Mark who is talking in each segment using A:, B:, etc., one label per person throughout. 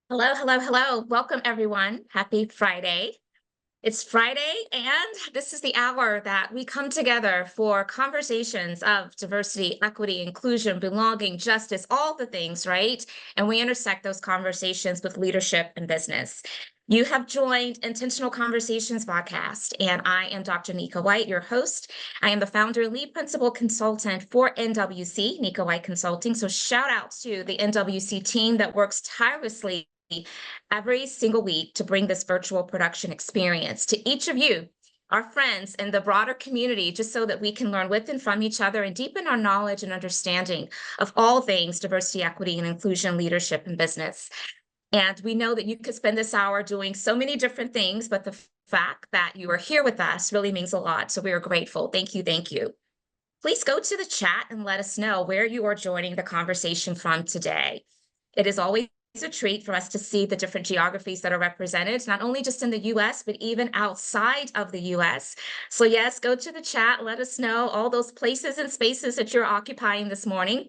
A: Hello, hello, hello. Welcome, everyone. Happy Friday. It's Friday, and this is the hour that we come together for conversations of diversity, equity, inclusion, belonging, justice, all the things, right? And we intersect those conversations with leadership and business. You have joined Intentional Conversations VodCast, and I am Dr. Nika White, your host. I am the founder and lead principal consultant for NWC, Nika White Consulting. So shout out to the NWC team that works tirelessly every single week to bring this virtual production experience to each of you, our friends, and the broader community, just so that we can learn with and from each other and deepen our knowledge and understanding of all things diversity, equity, and inclusion, leadership, and business. And we know that you could spend this hour doing so many different things, but the fact that you are here with us really means a lot. So we are grateful. Thank you. Thank you. Please go to the chat and let us know where you are joining the conversation from today. It is always a treat for us to see the different geographies that are represented, not only just in the US, but even outside of the US. So yes, go to the chat, let us know all those places and spaces that you're occupying this morning.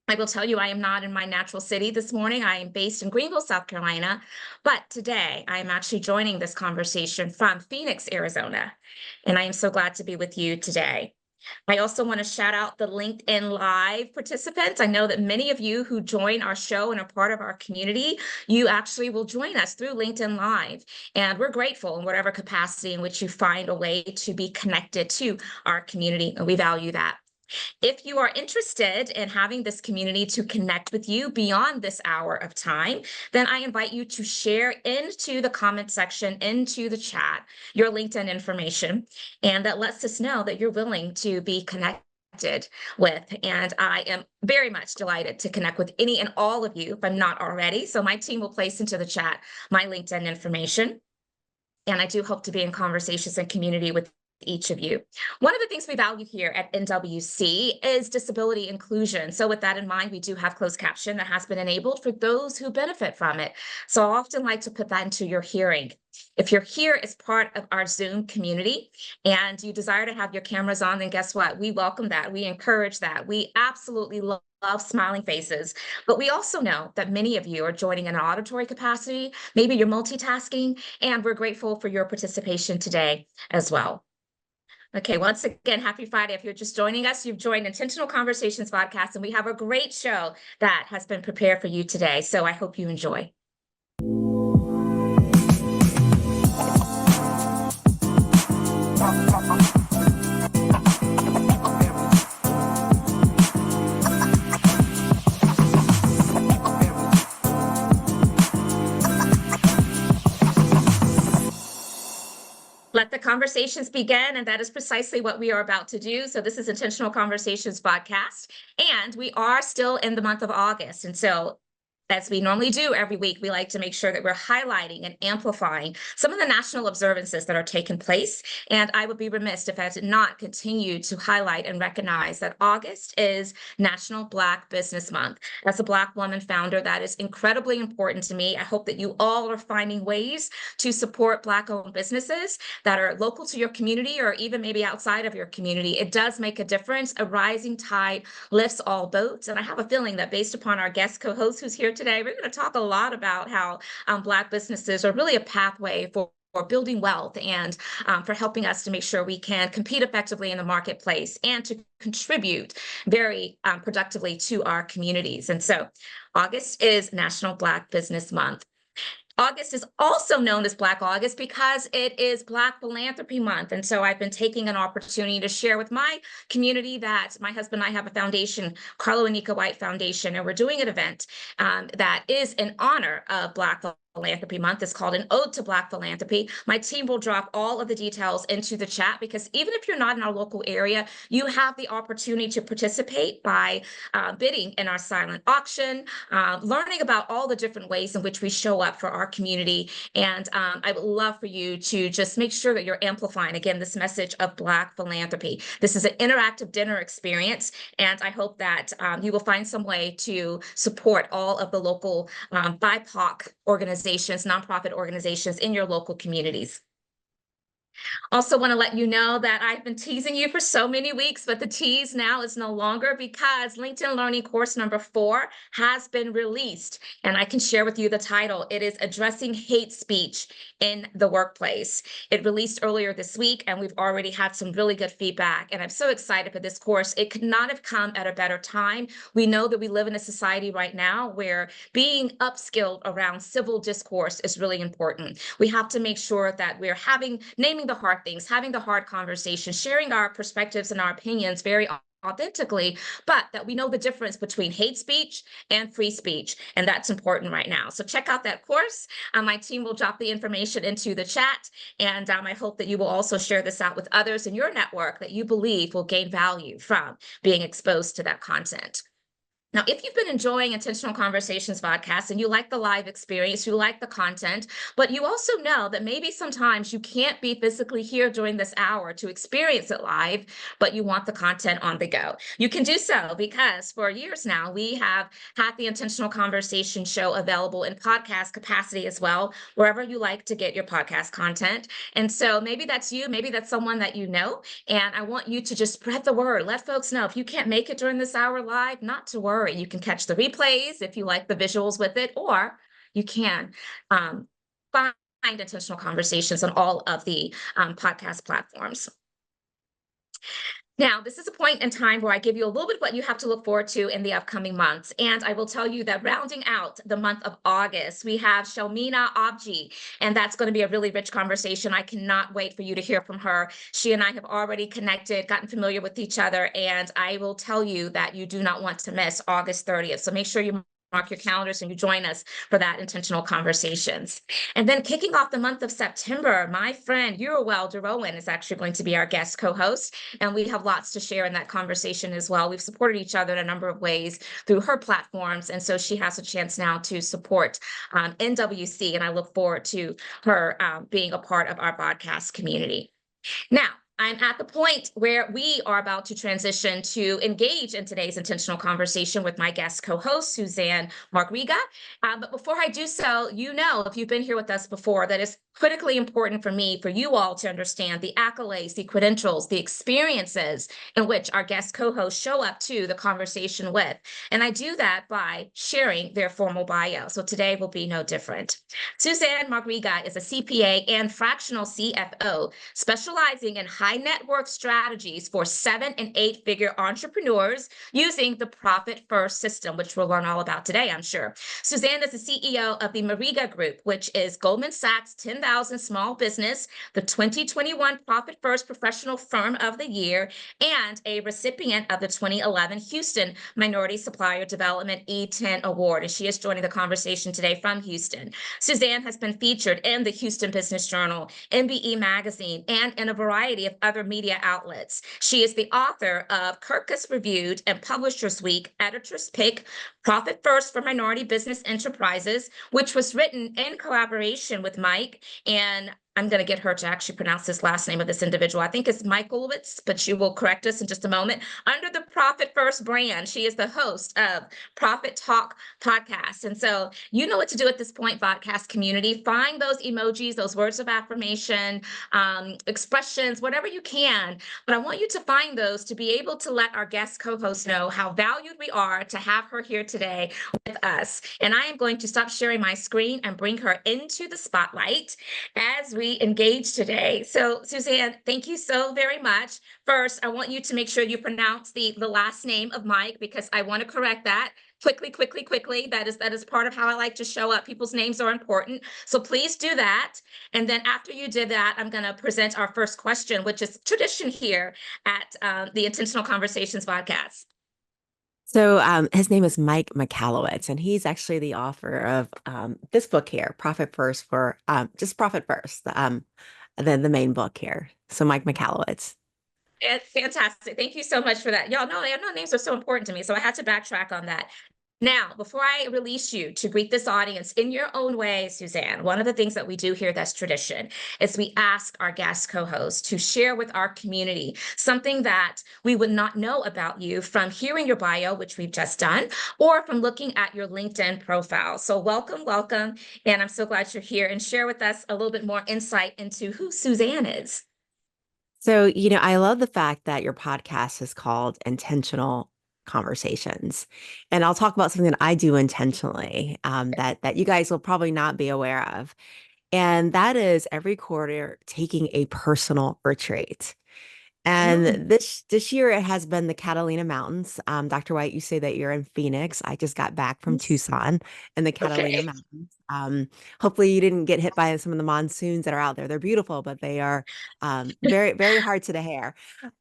A: I will tell you, I am not in my natural city this morning. I am based in Greenville, South Carolina, but today I am actually joining this conversation from Phoenix, Arizona, and I am so glad to be with you today. I also want to shout out the LinkedIn Live participants. I know that many of you who join our show and are part of our community, you actually will join us through LinkedIn Live. And we're grateful in whatever capacity in which you find a way to be connected to our community, and we value that. If you are interested in having this community to connect with you beyond this hour of time, then I invite you to share into the comment section, into the chat, your LinkedIn information. And that lets us know that you're willing to be connected with. And I am very much delighted to connect with any and all of you if I'm not already. So my team will place into the chat my LinkedIn information. And I do hope to be in conversations and community with each of you. One of the things we value here at NWC is disability inclusion. So with that in mind, we do have closed caption that has been enabled for those who benefit from it. So I often like to put that into your hearing. If you're here as part of our Zoom community and you desire to have your cameras on, then guess what? We welcome that. We encourage that. We absolutely love smiling faces, but we also know that many of you are joining in an auditory capacity. Maybe you're multitasking, and we're grateful for your participation today as well. Okay, once again, happy Friday. If you're just joining us, you've joined Intentional Conversations VodCast, and we have a great show that has been prepared for you today. So I hope you enjoy. Let the conversations begin, and that is precisely what we are about to do. So this is Intentional Conversations VodCast, and we are still in the month of August. And so as we normally do every week, we like to make sure that we're highlighting and amplifying some of the national observances that are taking place. And I would be remiss if I did not continue to highlight and recognize that August is National Black Business Month. As a Black woman founder, that is incredibly important to me. I hope that you all are finding ways to support Black-owned businesses that are local to your community or even maybe outside of your community. It does make a difference. A rising tide lifts all boats. And I have a feeling that based upon our guest co-host who's here today, we're going to talk a lot about how Black businesses are really a pathway for building wealth and for helping us to make sure we can compete effectively in the marketplace and to contribute very productively to our communities. And so August is National Black Business Month. August is also known as Black August because it is Black Philanthropy Month. And so I've been taking an opportunity to share with my community that my husband and I have a foundation, Carlo and Nika White Foundation, and we're doing an event that is in honor of Black Philanthropy Month. It's called an Ode to Black Philanthropy. My team will drop all of the details into the chat because even if you're not in our local area, you have the opportunity to participate by bidding in our silent auction, learning about all the different ways in which we show up for our community. And I would love for you to just make sure that you're amplifying, again, this message of Black philanthropy. This is an interactive dinner experience, and I hope that you will find some way to support all of the local BIPOC organizations, nonprofit organizations in your local communities. Also want to let you know that I've been teasing you for so many weeks, but the tease now is no longer because LinkedIn Learning course number 4 has been released. And I can share with you the title. It is Addressing Hate Speech in the Workplace. It released earlier this week, and we've already had some really good feedback. And I'm so excited for this course. It could not have come at a better time. We know that we live in a society right now where being upskilled around civil discourse is really important. We have to make sure that we're naming the hard things, having the hard conversations, sharing our perspectives and our opinions very authentically, but that we know the difference between hate speech and free speech. And that's important right now. So check out that course. My team will drop the information into the chat. And I hope that you will also share this out with others in your network that you believe will gain value from being exposed to that content. Now, if you've been enjoying Intentional Conversations VodCast and you like the live experience, you like the content, but you also know that maybe sometimes you can't be physically here during this hour to experience it live, but you want the content on the go. You can do so because for years now, we have had the Intentional Conversation show available in podcast capacity as well, wherever you like to get your podcast content. And so maybe that's you, maybe that's someone that you know, and I want you to just spread the word. Let folks know if you can't make it during this hour live, not to worry. You can catch the replays if you like the visuals with it, or you can find Intentional Conversations on all of the podcast platforms. Now, this is a point in time where I give you a little bit of what you have to look forward to in the upcoming months. And I will tell you that rounding out the month of August, we have Shalmina Abji, and that's going to be a really rich conversation. I cannot wait for you to hear from her. She and I have already connected, gotten familiar with each other, and I will tell you that you do not want to miss August 30th. So make sure you mark your calendars and you join us for that Intentional Conversations. And then kicking off the month of September, my friend Uruel DeRowan is actually going to be our guest co-host, and we have lots to share in that conversation as well. We've supported each other in a number of ways through her platforms, and so she has a chance now to support NWC, and I look forward to her being a part of our podcast community. Now, I'm at the point where we are about to transition to engage in today's intentional conversation with my guest co-host, Susanne Mariga. But before I do so, you know, if you've been here with us before, that it's critically important for me, for you all to understand the accolades, the credentials, the experiences in which our guest co-hosts show up to the conversation with. And I do that by sharing their formal bio. So today will be no different. Susanne Mariga is a CPA and fractional CFO, specializing in high net worth strategies for 7- and 8-figure entrepreneurs using the Profit First system, which we'll learn all about today, I'm sure. Susanne is the CEO of the Mariga Group, which is Goldman Sachs 10,000 Small Business, the 2021 Profit First Professional Firm of the Year, and a recipient of the 2011 Houston Minority Supplier Development E10 Award. And she is joining the conversation today from Houston. Susanne has been featured in the Houston Business Journal, MBE Magazine, and in a variety of other media outlets. She is the author of Kirkus Reviewed and Publishers Week Editor's Pick, Profit First for Minority Business Enterprises, which was written in collaboration with Mike, and I'm going to get her to actually pronounce this last name of this individual. I think it's Michaelowitz, but she will correct us in just a moment. Under the Profit First brand, she is the host of Profit Talk podcast. And so you know what to do at this point, podcast community. Find those emojis, those words of affirmation, expressions, whatever you can. But I want you to find those to be able to let our guest co-host know how valued we are to have her here today with us. And I am going to stop sharing my screen and bring her into the spotlight as we engage today. So Susanne, thank you so very much. First, I want you to make sure you pronounce the last name of Mike, because I want to correct that quickly. That is part of how I like to show up. People's names are important. So please do that. And then after you did that, I'm going to present our first question, which is tradition here at the Intentional Conversations VodCast.
B: So his name is Mike Michalowicz, and he's actually the author of this book here, Profit First, for just Profit First, the main book here. So Mike Michalowicz.
A: It's fantastic. Thank you so much for that. Y'all know names are so important to me, so I had to backtrack on that. Now, before I release you to greet this audience in your own way, Susanne, one of the things that we do here that's tradition is we ask our guest co-hosts to share with our community something that we would not know about you from hearing your bio, which we've just done, or from looking at your LinkedIn profile. So welcome, welcome. And I'm so glad you're here, and share with us a little bit more insight into who Susanne is.
B: So, I love the fact that your podcast is called Intentional Conversations. And I'll talk about something that I do intentionally that you guys will probably not be aware of. And that is every quarter taking a personal retreat.
A: Mm,
B: And this year it has been the Catalina Mountains. Dr. White, you say that you're in Phoenix. I just got back from
A: yes.
B: Tucson in the Catalina
A: Okay.
B: Mountains. Hopefully you didn't get hit by some of the monsoons that are out there. They're beautiful, but they are very, very hard to the hair.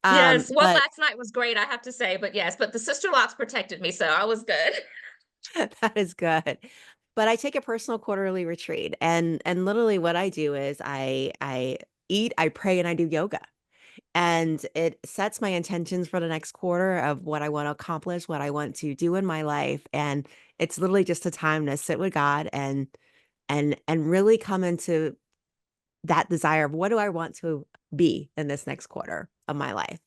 A: Yes. Well,
B: But
A: last night was great, I have to say, but yes, but the sister locks protected me, so I was good.
B: that is good. But I take a personal quarterly retreat, and literally what I do is I eat, I pray, and I do yoga. And it sets my intentions for the next quarter of what I want to accomplish, what I want to do in my life. And it's literally just a time to sit with God and really come into that desire of what do I want to be in this next quarter of my life.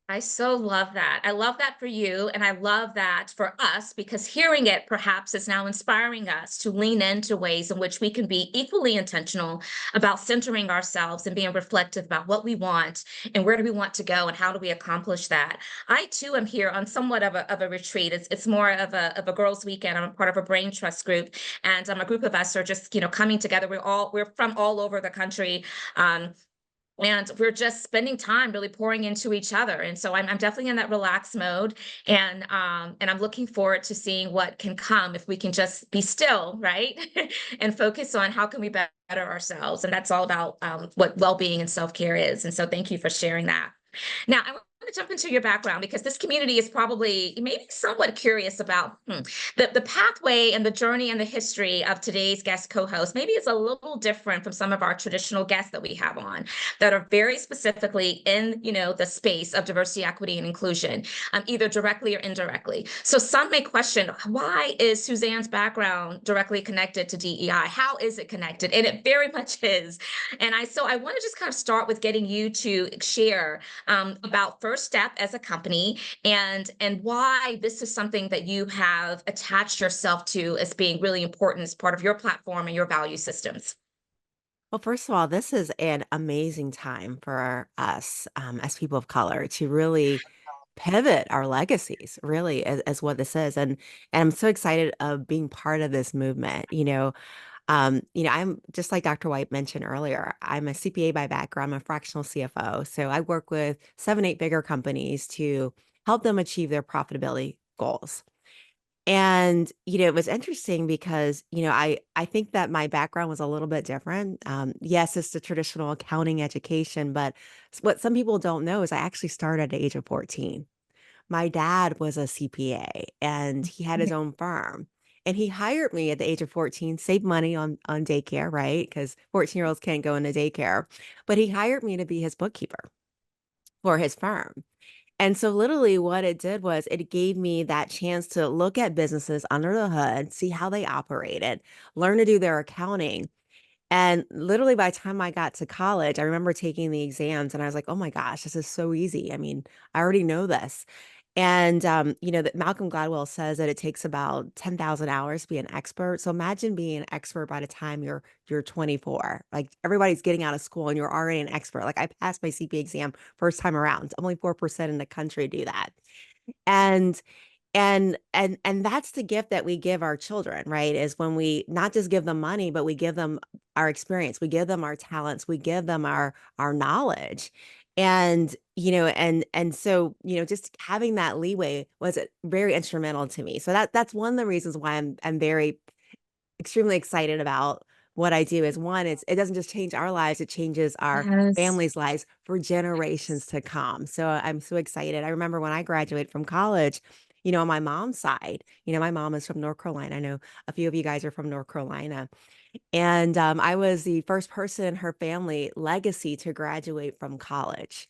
A: I so love that. I love that for you. And I love that for us, because hearing it perhaps is now inspiring us to lean into ways in which we can be equally intentional about centering ourselves and being reflective about what we want and where do we want to go and how do we accomplish that. I too am here on somewhat of a retreat. It's more of a girls' weekend. I'm a part of a brain trust group, and a group of us are just, coming together. We're from all over the country. And we're just spending time really pouring into each other, and so I'm definitely in that relaxed mode, and I'm looking forward to seeing what can come if we can just be still, right? And focus on how can we better ourselves, and that's all about what well-being and self-care is. And so thank you for sharing that. Now, I want to jump into your background, because this community is probably maybe somewhat curious about the pathway and the journey and the history of today's guest co-host. Maybe it's a little different from some of our traditional guests that we have on, that are very specifically in, the space of diversity, equity, and inclusion, either directly or indirectly. So some may question, why is Suzanne's background directly connected to DEI? How is it connected? And it very much is. And I want to just kind of start with getting you to share about First Step as a company, and why this is something that you have attached yourself to as being really important as part of your platform and your value systems.
B: Well, first of all, this is an amazing time for us as people of color to really pivot our legacies, really, as what this is. And I'm so excited of being part of this movement. I'm just like Dr. White mentioned earlier, I'm a CPA by background, I'm a fractional CFO. So I work with 7, 8 bigger companies to help them achieve their profitability goals. And, it was interesting because, I think that my background was a little bit different. Yes, it's the traditional accounting education, but what some people don't know is I actually started at the age of 14. My dad was a CPA and he had his own firm. And he hired me at the age of 14, saved money on daycare, right? Because 14-year-olds can't go into daycare. But he hired me to be his bookkeeper for his firm. And so literally what it did was it gave me that chance to look at businesses under the hood, see how they operated, learn to do their accounting. And literally by the time I got to college, I remember taking the exams and I was like, "Oh my gosh, this is so easy. I mean, I already know this." And that Malcolm Gladwell says that it takes about 10,000 hours to be an expert. So imagine being an expert by the time you're 24. Like everybody's getting out of school and you're already an expert. Like I passed my CPA exam first time around. Only 4% in the country do that. And and that's the gift that we give our children, right? Is when we not just give them money, but we give them our experience, we give them our talents, we give them our knowledge. And so, just having that leeway was very instrumental to me. So that's one of the reasons why I'm very extremely excited about what I do is one, it doesn't just change our lives, it changes our
A: Yes.
B: families' lives for generations to come. So I'm so excited. I remember when I graduated from college, on my mom's side, my mom is from North Carolina. I know a few of you guys are from North Carolina. And I was the first person in her family legacy to graduate from college.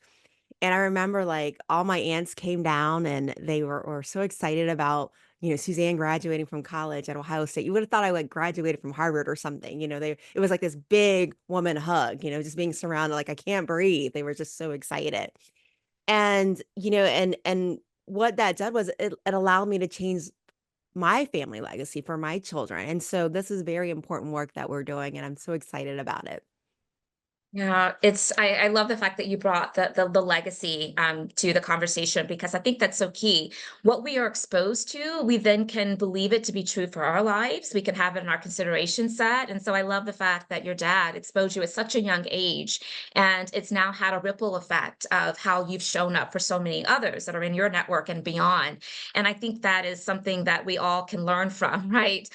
B: And I remember like all my aunts came down and they were so excited about, Suzanne graduating from college at Ohio State. You would have thought I like graduated from Harvard or something. It was like this big woman hug, just being surrounded, like I can't breathe. They were just so excited. And, and what that did was it allowed me to change my family legacy for my children. And so this is very important work that we're doing, and I'm so excited about it.
A: Yeah, I love the fact that you brought the legacy to the conversation because I think that's so key. What we are exposed to, we then can believe it to be true for our lives. We can have it in our consideration set. And so I love the fact that your dad exposed you at such a young age, and it's now had a ripple effect of how you've shown up for so many others that are in your network and beyond. And I think that is something that we all can learn from, right?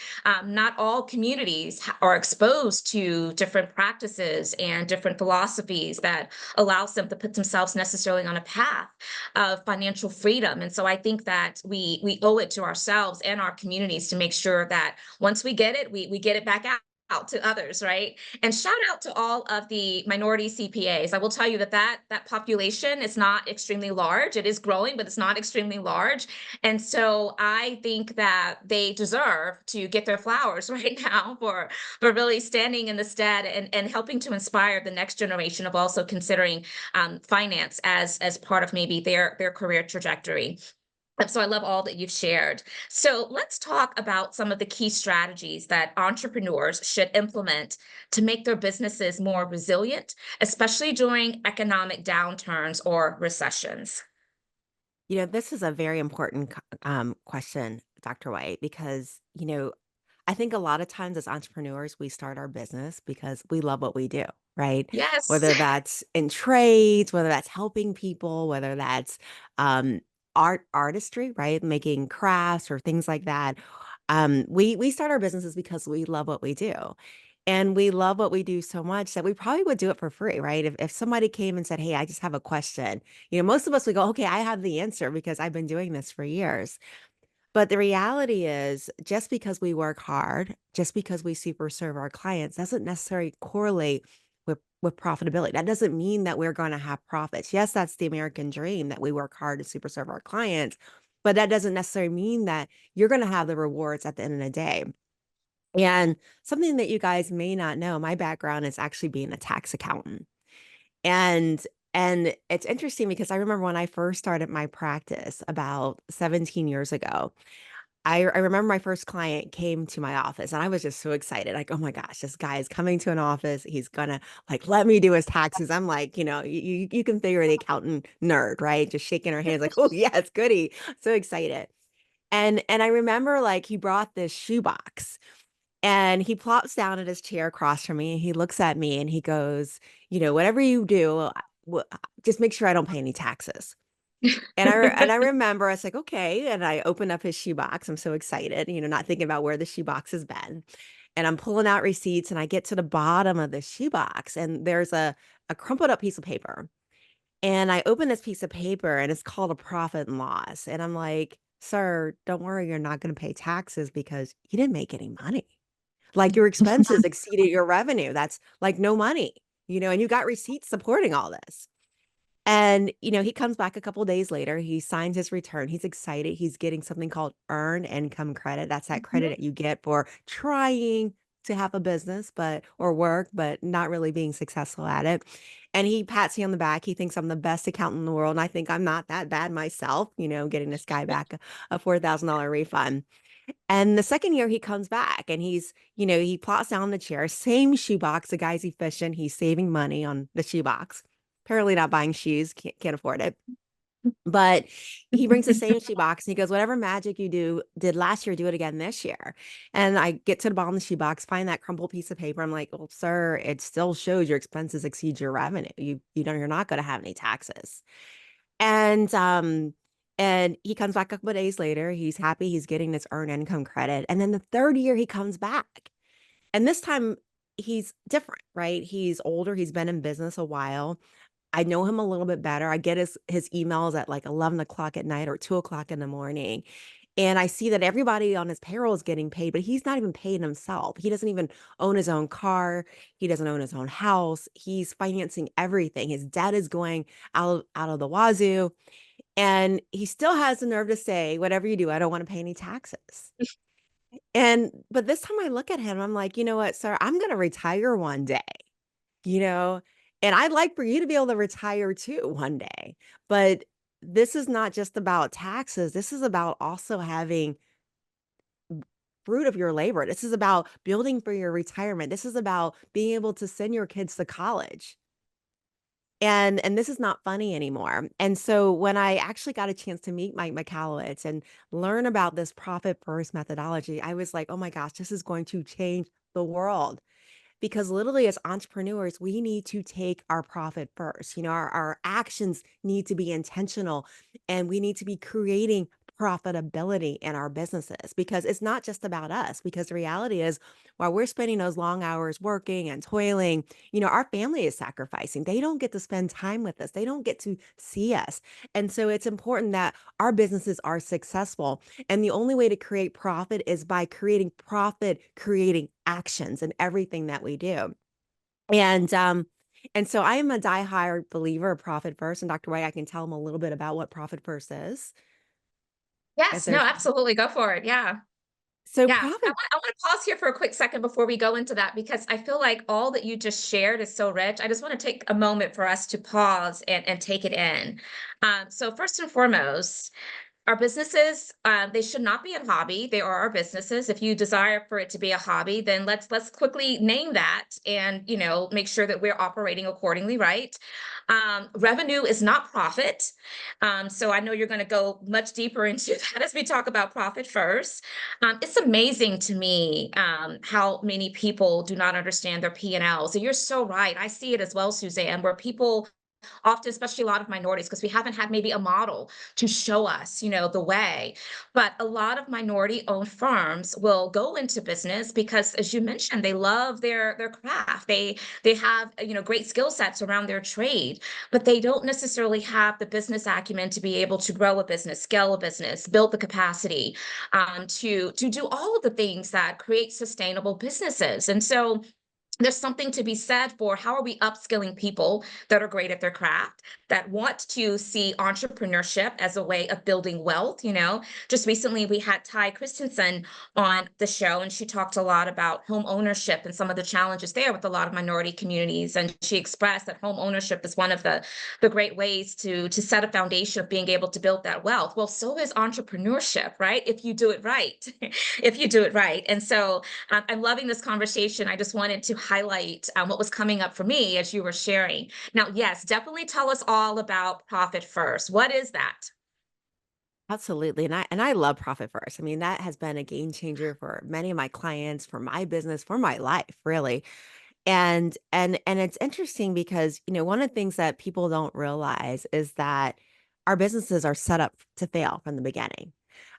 A: Not all communities are exposed to different practices and different philosophies that allows them to put themselves necessarily on a path of financial freedom. And so I think that we owe it to ourselves and our communities to make sure that once we get it, we get it back out to others, right? And shout out to all of the minority CPAs. I will tell you that population is not extremely large. It is growing, but it's not extremely large. And so I think that they deserve to get their flowers right now for really standing in the stead and helping to inspire the next generation of also considering finance as part of maybe their career trajectory. So I love all that you've shared. So let's talk about some of the key strategies that entrepreneurs should implement to make their businesses more resilient, especially during economic downturns or recessions.
B: This is a very important question, Dr. White, because, I think a lot of times as entrepreneurs, we start our business because we love what we do, right?
A: Yes.
B: Whether that's in trades, whether that's helping people, whether that's um, artistry, right? Making crafts or things like that. We start our businesses because we love what we do. And we love what we do so much that we probably would do it for free, right? If somebody came and said, "Hey, I just have a question," most of us would go, "Okay, I have the answer because I've been doing this for years." But the reality is, just because we work hard, just because we super serve our clients, doesn't necessarily correlate with profitability. That doesn't mean that we're going to have profits. Yes, that's the American dream that we work hard to super serve our clients, but that doesn't necessarily mean that you're going to have the rewards at the end of the day. And something that you guys may not know, my background is actually being a tax accountant. And and it's interesting because I remember when I first started my practice about 17 years ago, I remember my first client came to my office and I was just so excited. Like, oh my gosh, this guy is coming to an office. He's gonna like let me do his taxes. I'm like, you can figure the accountant nerd, right? Just shaking her hands, like, oh yes, goody. So excited. And I remember like he brought this shoebox and he plops down at his chair across from me. And he looks at me and he goes, whatever you do, just make sure I don't pay any taxes. And I remember I was like, okay. And I opened up his shoebox. I'm so excited, not thinking about where the shoebox has been. And I'm pulling out receipts and I get to the bottom of the shoebox and there's a crumpled up piece of paper. And I open this piece of paper and it's called a profit and loss. And I'm like, sir, don't worry, you're not going to pay taxes because you didn't make any money. Like your expenses exceeded your revenue. That's like no money, and you got receipts supporting all this. And, he comes back a couple days later, he signs his return. He's excited. He's getting something called earned income credit. That's that credit
A: Mhm.
B: that you get for trying to have a business, or work, but not really being successful at it. And he pats me on the back. He thinks I'm the best accountant in the world. And I think I'm not that bad myself, getting this guy back a $4,000 refund. And the second year he comes back and he plops down in the chair, same shoebox. The guy's efficient. He's saving money on the shoebox. Apparently not buying shoes, can't afford it. But he brings the same shoebox and he goes, whatever magic you did last year, do it again this year. And I get to the bottom of the shoebox, find that crumpled piece of paper. I'm like, well, sir, it still shows your expenses exceed your revenue. You're not going to have any taxes. And and he comes back a couple of days later. He's happy. He's getting this earned income credit. And then the third year he comes back. And this time he's different, right? He's older. He's been in business a while. I know him a little bit better. I get his emails at like 11 o'clock at night or 2 o'clock in the morning. And I see that everybody on his payroll is getting paid, but he's not even paying himself. He doesn't even own his own car. He doesn't own his own house. He's financing everything. His debt is going out of the wazoo. And he still has the nerve to say, whatever you do, I don't want to pay any taxes. But this time I look at him, I'm like, you know what, sir, I'm going to retire one day, you know, and I'd like for you to be able to retire too one day. But this is not just about taxes. This is about also having fruit of your labor. This is about building for your retirement. This is about being able to send your kids to college. And this is not funny anymore. And so when I actually got a chance to meet Mike Michalowicz and learn about this profit first methodology, I was like, oh my gosh, this is going to change the world. Because literally, as entrepreneurs, we need to take our profit first. You know, our actions need to be intentional and we need to be creating profitability in our businesses because it's not just about us. Because the reality is, while we're spending those long hours working and toiling, you know, our family is sacrificing. They don't get to spend time with us, they don't get to see us. And so it's important that our businesses are successful. And the only way to create profit is by creating profit, creating actions in everything that we do. And and so I am a diehard believer of profit first. And Dr. White, I can tell them a little bit about what profit first is. If
A: Yes, no,
B: there's
A: absolutely. Go for it. Yeah.
B: so
A: Yeah,
B: profit.
A: I want to pause here for a quick second before we go into that because I feel like all that you just shared is so rich. I just want to take a moment for us to pause and take it in. So first and foremost, our businesses, they should not be a hobby. They are our businesses. If you desire for it to be a hobby, then let's quickly name that and make sure that we're operating accordingly, right? Revenue is not profit. So I know you're going to go much deeper into that as we talk about profit first. It's amazing to me how many people do not understand their P&Ls. And you're so right. I see it as well, Suzanne, where people often, especially a lot of minorities, because we haven't had maybe a model to show us, the way. But a lot of minority-owned firms will go into business because, as you mentioned, they love their craft. They have great skill sets around their trade, but they don't necessarily have the business acumen to be able to grow a business, scale a business, build the capacity to do all of the things that create sustainable businesses. And so there's something to be said for how are we upskilling people that are great at their craft, that want to see entrepreneurship as a way of building wealth. Just recently we had Ty Christensen on the show, and she talked a lot about home ownership and some of the challenges there with a lot of minority communities. And she expressed that home ownership is one of the great ways to set a foundation of being able to build that wealth. Well, so is entrepreneurship, right? If you do it right, if you do it right. And so I'm loving this conversation. I just wanted to highlight what was coming up for me as you were sharing. Now, yes, definitely tell us all about Profit First. What is that?
B: Absolutely. And I love profit first. I mean, that has been a game changer for many of my clients, for my business, for my life, really. And it's interesting because, you know, one of the things that people don't realize is that our businesses are set up to fail from the beginning.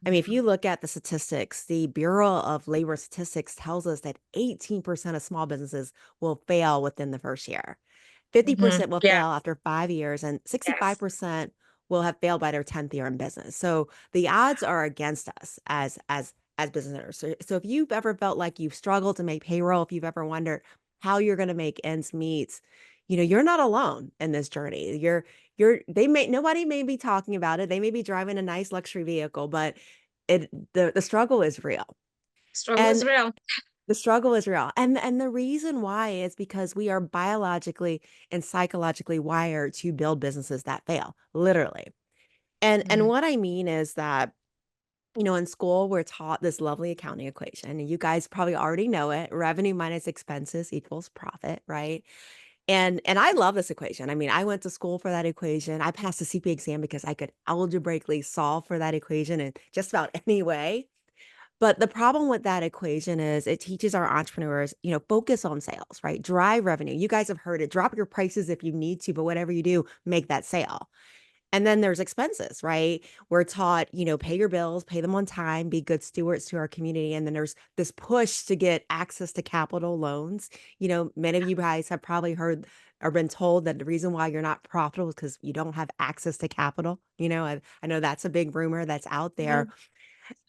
B: I mean, if you look at the statistics, the Bureau of Labor Statistics tells us that 18% of small businesses will fail within the first year.
A: Mhm.
B: 50% will
A: Yeah.
B: fail after 5 years, and
A: Yes.
B: 65% will have failed by their 10th year in business. So the odds are against us as business owners. So if you've ever felt like you've struggled to make payroll, if you've ever wondered how you're going to make ends meet, you know, you're not alone in this journey. Nobody may be talking about it. They may be driving a nice luxury vehicle, but the struggle is real.
A: Struggle is
B: And
A: real.
B: the struggle is real. And the reason why is because we are biologically and psychologically wired to build businesses that fail, literally. And
A: Mhm.
B: what I mean is that, you know, in school we're taught this lovely accounting equation, and you guys probably already know it. Revenue minus expenses equals profit, right? And I love this equation. I mean, I went to school for that equation. I passed the CPA exam because I could algebraically solve for that equation in just about any way. But the problem with that equation is it teaches our entrepreneurs, you know, focus on sales, right? Drive revenue. You guys have heard it. Drop your prices if you need to, but whatever you do, make that sale. And then there's expenses, right? We're taught, you know, pay your bills, pay them on time, be good stewards to our community. And then there's this push to get access to capital loans. You know, many of you guys have probably heard or been told that the reason why you're not profitable is because you don't have access to capital. You know, I know that's a big rumor that's out there.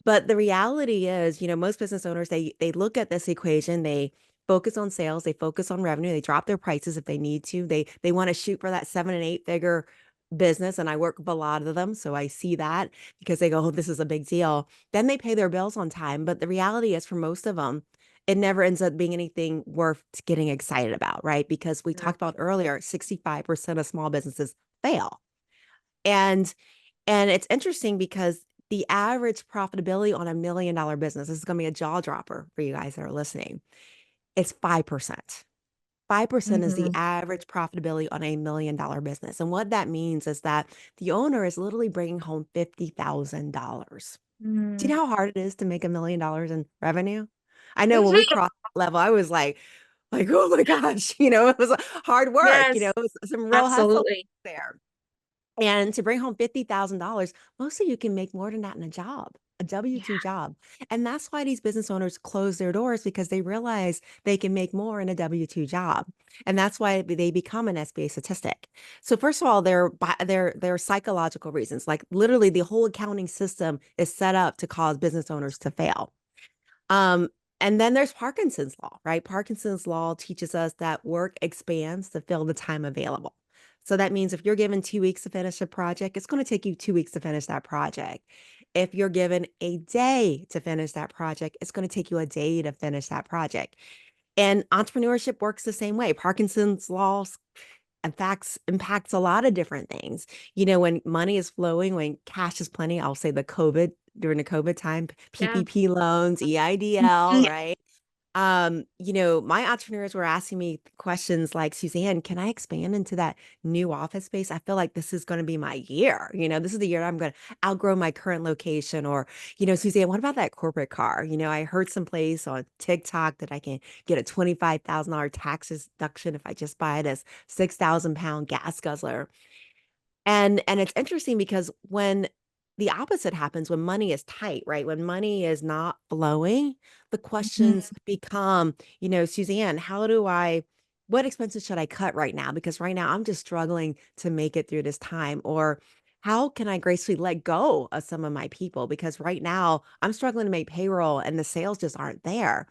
B: But the reality is, most business owners, they look at this equation, they focus on sales, they focus on revenue, they drop their prices if they need to. They want to shoot for that 7 and 8 figure business. And I work with a lot of them. So I see that because they go, oh, this is a big deal. Then they pay their bills on time. But the reality is for most of them, it never ends up being anything worth getting excited about, right? Because we
A: Yeah.
B: talked about earlier, 65% of small businesses fail. And and it's interesting because the average profitability on $1 million business, this is going to be a jaw dropper for you guys that are listening, it's 5%. 5% is the
A: Mhm.
B: average profitability on $1 million business. And what that means is that the owner is literally bringing home $50,000. Do you
A: Mm.
B: know how hard it is to make $1 million in revenue? I know when we
A: Mhm.
B: crossed that level, I was like, oh my gosh, it was hard work,
A: Yes,
B: it was some real hustle
A: absolutely.
B: there. And to bring home $50,000, most of you can make more than that in a job, a
A: Yeah.
B: W-2 job. And that's why these business owners close their doors because they realize they can make more in a W-2 job. And that's why they become an SBA statistic. So first of all, there are psychological reasons. Like literally the whole accounting system is set up to cause business owners to fail. Um, and then there's Parkinson's law, right? Parkinson's law teaches us that work expands to fill the time available. So that means if you're given 2 weeks to finish a project, it's going to take you 2 weeks to finish that project. If you're given a day to finish that project, it's going to take you a day to finish that project. And entrepreneurship works the same way. Parkinson's law impacts a lot of different things. When money is flowing, when cash is plenty, I'll say during the COVID time,
A: Yeah.
B: PPP loans, EIDL,
A: Mhm.
B: right? My entrepreneurs were asking me questions like, Suzanne, can I expand into that new office space? I feel like this is going to be my year. This is the year I'm going to outgrow my current location. Or, Suzanne, what about that corporate car? I heard someplace on TikTok that I can get a $25,000 tax deduction if I just buy this 6,000 pound gas guzzler. And it's interesting because when the opposite happens, when money is tight, right? When money is not flowing, the questions
A: Mhm.
B: become, Suzanne, what expenses should I cut right now? Because right now I'm just struggling to make it through this time. Or how can I gracefully let go of some of my people? Because right now I'm struggling to make payroll and the sales just aren't there.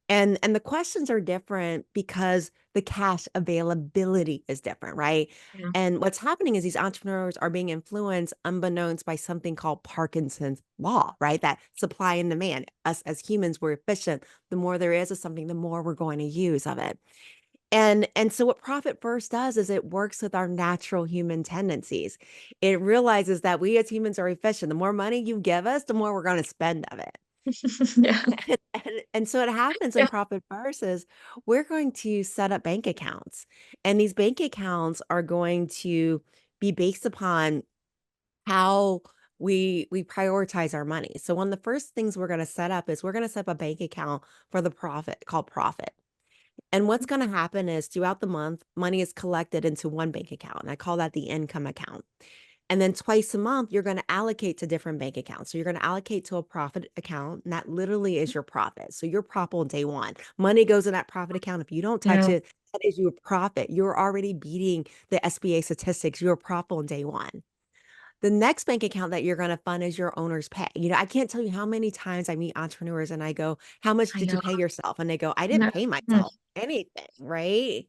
B: And the questions are different because the cash availability is different, right?
A: Yeah.
B: And what's happening is these entrepreneurs are being influenced unbeknownst by something called Parkinson's law, right? That supply and demand. Us as humans, we're efficient. The more there is of something, the more we're going to use of it. And so what Profit First does is it works with our natural human tendencies. It realizes that we as humans are efficient. The more money you give us, the more we're going to spend of it.
A: Yeah.
B: And so what happens in
A: Yeah.
B: Profit First is we're going to set up bank accounts, and these bank accounts are going to be based upon how we prioritize our money. So one of the first things we're going to set up is we're going to set up a bank account for the profit called Profit. And what's going to happen is throughout the month, money is collected into one bank account, and I call that the income account. And then twice a month, you're going to allocate to different bank accounts. So you're going to allocate to a profit account, and that literally is your profit. So your profit on day one. Money goes in that profit account. If you don't touch
A: Yeah.
B: it, that is your profit. You're already beating the SBA statistics. Your profit on day one. The next bank account that you're going to fund is your owner's pay. I can't tell you how many times I meet entrepreneurs and I go, how much
A: I
B: did you
A: know.
B: pay yourself? And they go, I didn't
A: No.
B: pay
A: Mm.
B: myself anything, right?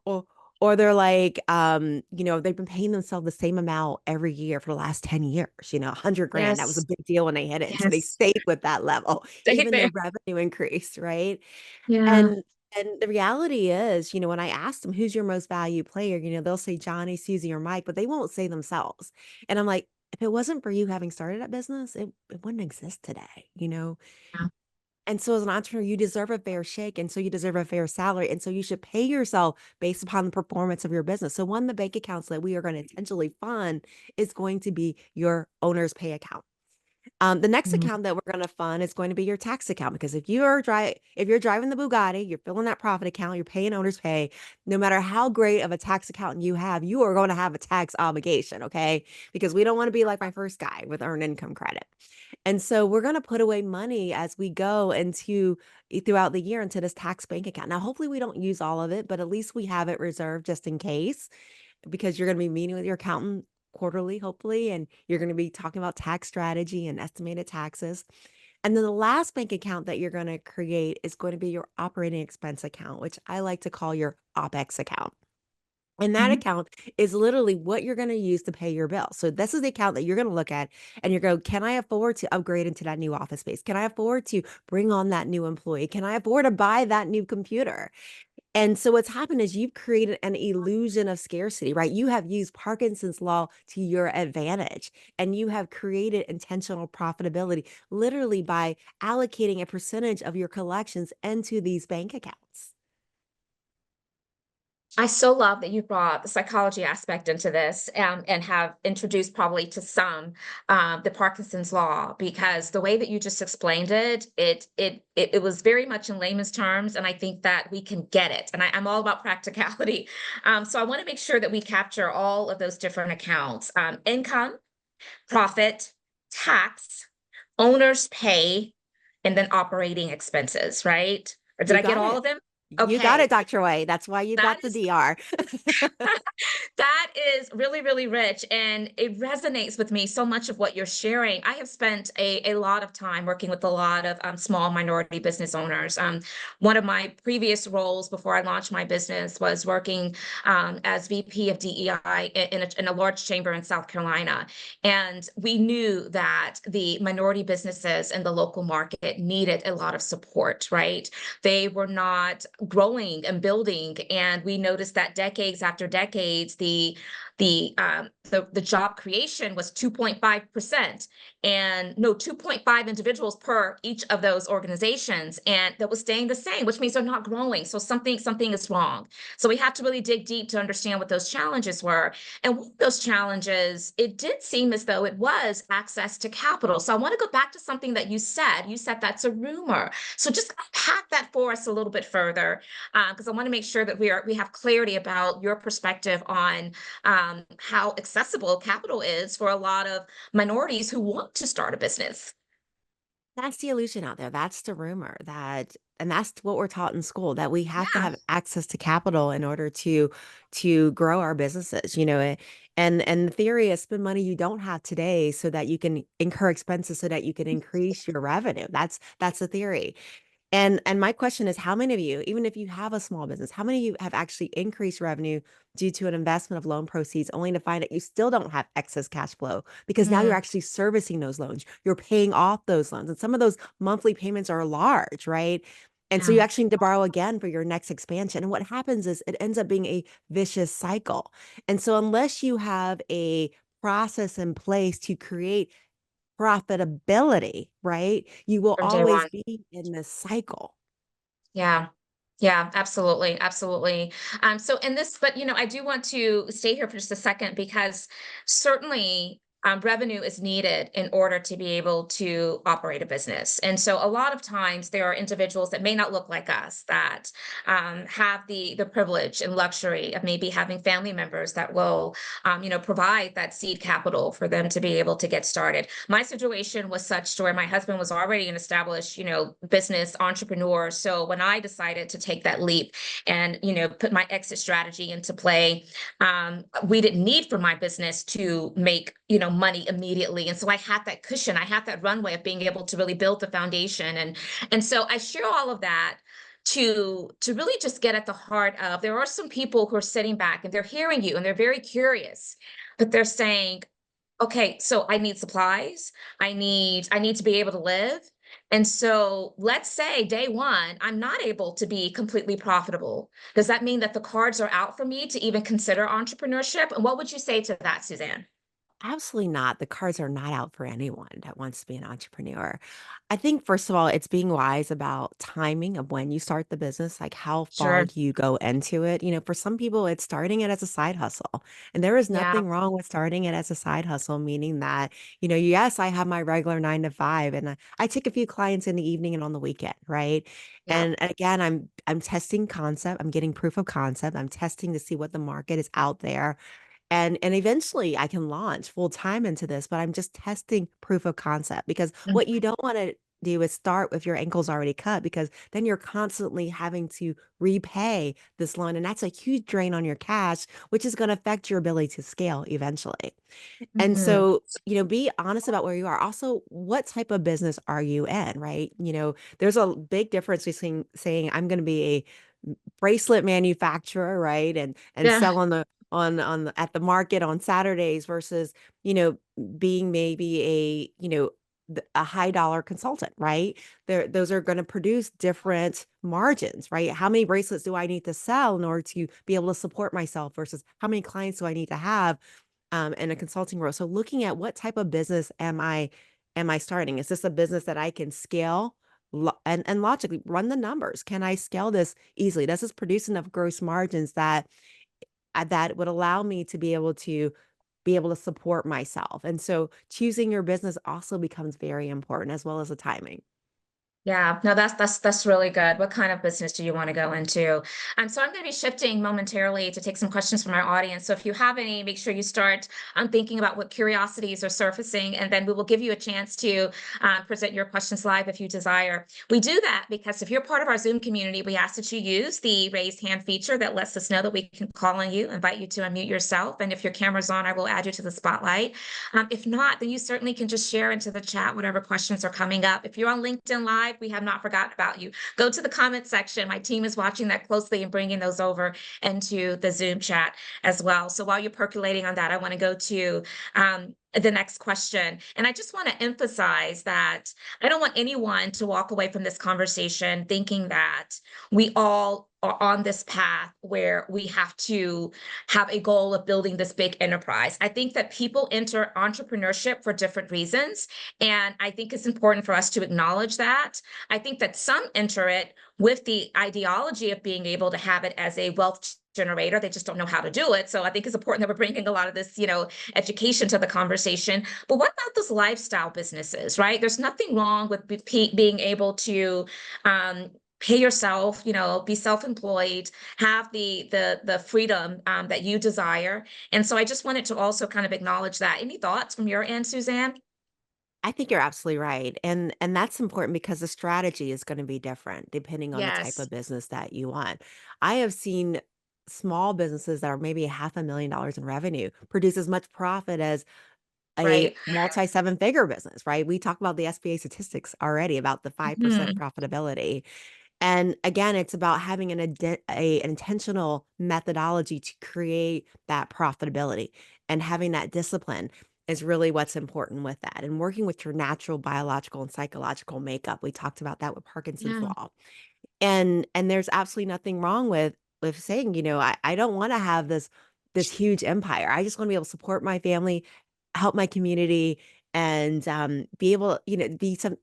B: Or or they're like, they've been paying themselves the same amount every year for the last 10 years, 100 grand. That was a
A: Yes.
B: big deal when they hit it. And so they
A: Yes.
B: stayed with that level,
A: Stay
B: even though
A: there.
B: revenue increased, right?
A: Yeah.
B: And and the reality is, when I ask them who's your most valued player, they'll say Johnny, Susie, or Mike, but they won't say themselves. And I'm like, if it wasn't for you having started that business, it wouldn't exist today.
A: Yeah.
B: And so as an entrepreneur, you deserve a fair shake. And so you deserve a fair salary. And so you should pay yourself based upon the performance of your business. So one of the bank accounts that we are going to intentionally fund is going to be your owner's pay account. The next
A: Mm.
B: account that we're going to fund is going to be your tax account because if you're driving the Bugatti, you're filling that profit account, you're paying owner's pay. No matter how great of a tax accountant you are going to have a tax obligation, okay? Because we don't want to be like my first guy with earned income credit. And so we're going to put away money as we go throughout the year into this tax bank account. Now, hopefully we don't use all of it, but at least we have it reserved just in case because you're going to be meeting with your accountant quarterly, hopefully, and you're going to be talking about tax strategy and estimated taxes. And then the last bank account that you're going to create is going to be your operating expense account, which I like to call your OPEX account. And that
A: Mhm.
B: account is literally what you're going to use to pay your bill. So this is the account that you're going to look at and you go, can I afford to upgrade into that new office space? Can I afford to bring on that new employee? Can I afford to buy that new computer? And so what's happened is you've created an illusion of scarcity, right? You have used Parkinson's law to your advantage and you have created intentional profitability literally by allocating a percentage of your collections into these bank accounts.
A: I so love that you brought the psychology aspect into this, and have introduced probably to some the Parkinson's law, because the way that you just explained it was very much in layman's terms, and I think that we can get it. And I'm all about practicality, so I want to make sure that we capture all of those different accounts: income, profit, tax, owner's pay, and then operating expenses. Right? Or did
B: You
A: I get
B: got
A: all
B: it.
A: of them?
B: You got it,
A: Okay.
B: Dr. Way. That's why you
A: That
B: got the
A: is
B: DR.
A: that is really, really rich, and it resonates with me so much of what you're sharing. I have spent a lot of time working with a lot of small minority business owners. One of my previous roles before I launched my business was working as VP of DEI in a large chamber in South Carolina. And we knew that the minority businesses in the local market needed a lot of support, right? They were not growing and building, and we noticed that decades after decades, the job creation was 2.5%, and no, 2.5 individuals per each of those organizations, and that was staying the same, which means they're not growing. So something is wrong. So we have to really dig deep to understand what those challenges were. And one of those challenges, it did seem as though it was access to capital. So I want to go back to something that you said. You said that's a rumor. So just unpack that for us a little bit further, because I want to make sure that we have clarity about your perspective on how accessible capital is for a lot of minorities who want to start a business.
B: That's the illusion out there. That's the rumor that, and that's what we're taught in school, that we have to
A: Yeah.
B: have access to capital in order to grow our businesses, and the theory is spend money you don't have today so that you can incur expenses so that you can increase your revenue. That's the theory. And my question is, how many of you, even if you have a small business, how many of you have actually increased revenue due to an investment of loan proceeds only to find that you still don't have excess cash flow because now you're
A: Mm,
B: actually servicing those loans, you're paying off those loans, and some of those monthly payments are large, right? And so you
A: yeah.
B: actually need to borrow again for your next expansion. And what happens is it ends up being a vicious cycle. And so unless you have a process in place to create profitability, right? You will
A: From day
B: always
A: one.
B: be in this cycle.
A: Yeah. Yeah, absolutely. Absolutely. So in this, but I do want to stay here for just a second, because certainly revenue is needed in order to be able to operate a business. And so a lot of times there are individuals that may not look like us that have the privilege and luxury of maybe having family members that will provide that seed capital for them to be able to get started. My situation was such to where my husband was already an established, business entrepreneur. So when I decided to take that leap and, put my exit strategy into play, we didn't need for my business to make, money immediately. And so I had that cushion, I had that runway of being able to really build the foundation. And so I share all of that to really just get at the heart of, there are some people who are sitting back and they're hearing you and they're very curious, but they're saying, okay, so I need supplies, I need to be able to live. And so let's say day one I'm not able to be completely profitable. Does that mean that the cards are out for me to even consider entrepreneurship? And what would you say to that, Susanne?
B: Absolutely not. The cards are not out for anyone that wants to be an entrepreneur. I think, first of all, it's being wise about timing of when you start the business, like how far
A: Sure.
B: you go into it. For some people, it's starting it as a side hustle. And there is
A: Yeah.
B: nothing wrong with starting it as a side hustle, meaning that, yes, I have my regular 9 to 5 and I take a few clients in the evening and on the weekend, right?
A: Yeah.
B: And again, I'm testing concept, I'm getting proof of concept, I'm testing to see what the market is out there and eventually I can launch full time into this, but I'm just testing proof of concept because what you
A: Mhm.
B: don't want to do is start with your ankles already cut, because then you're constantly having to repay this loan. And that's a huge drain on your cash, which is going to affect your ability to scale eventually. And
A: Mhm.
B: so, be honest about where you are. Also, what type of business are you in, right? There's a big difference between saying I'm going to be a bracelet manufacturer, right? And
A: Yeah.
B: sell at the market on Saturdays versus, you know, being maybe a high dollar consultant, right? Those are going to produce different margins, right? How many bracelets do I need to sell in order to be able to support myself versus how many clients do I need to have in a consulting role? So looking at what type of business am I starting? Is this a business that I can scale? And logically run the numbers. Can I scale this easily? Does this produce enough gross margins that would allow me to be able to support myself? And so choosing your business also becomes very important, as well as the timing.
A: Yeah, no, that's really good. What kind of business do you want to go into? So I'm going to be shifting momentarily to take some questions from our audience. So if you have any, make sure you start thinking about what curiosities are surfacing, and then we will give you a chance to present your questions live if you desire. We do that because if you're part of our Zoom community, we ask that you use the raise hand feature that lets us know that we can call on you, invite you to unmute yourself, and if your camera's on, I will add you to the spotlight. If not, then you certainly can just share into the chat whatever questions are coming up. If you're on LinkedIn Live, we have not forgotten about you. Go to the comment section. My team is watching that closely and bringing those over into the Zoom chat as well. So while you're percolating on that, I want to go to the next question. And I just want to emphasize that I don't want anyone to walk away from this conversation thinking that we all are on this path where we have to have a goal of building this big enterprise. I think that people enter entrepreneurship for different reasons. And I think it's important for us to acknowledge that. I think that some enter it with the ideology of being able to have it as a wealth generator. They just don't know how to do it. So I think it's important that we're bringing a lot of this, education to the conversation. But what about those lifestyle businesses, right? There's nothing wrong with being able to pay yourself, be self-employed, have the freedom that you desire. And so I just wanted to also kind of acknowledge that. Any thoughts from your end, Susanne?
B: I think you're absolutely right. And that's important because the strategy is going to be different depending on the type
A: Yes,
B: of business that you want. I have seen small businesses that are maybe $500,000 in revenue produce as much profit as a
A: right.
B: multi seven figure business, right? We talk about the SBA statistics already about the 5%
A: Mhm.
B: profitability. And again, it's about having an intentional methodology to create that profitability, and having that discipline is really what's important with that. And working with your natural biological and psychological makeup. We talked about that with Parkinson's
A: Yeah.
B: law. And there's absolutely nothing wrong with saying, I don't want to have this huge empire. I just want to be able to support my family, help my community, and be able,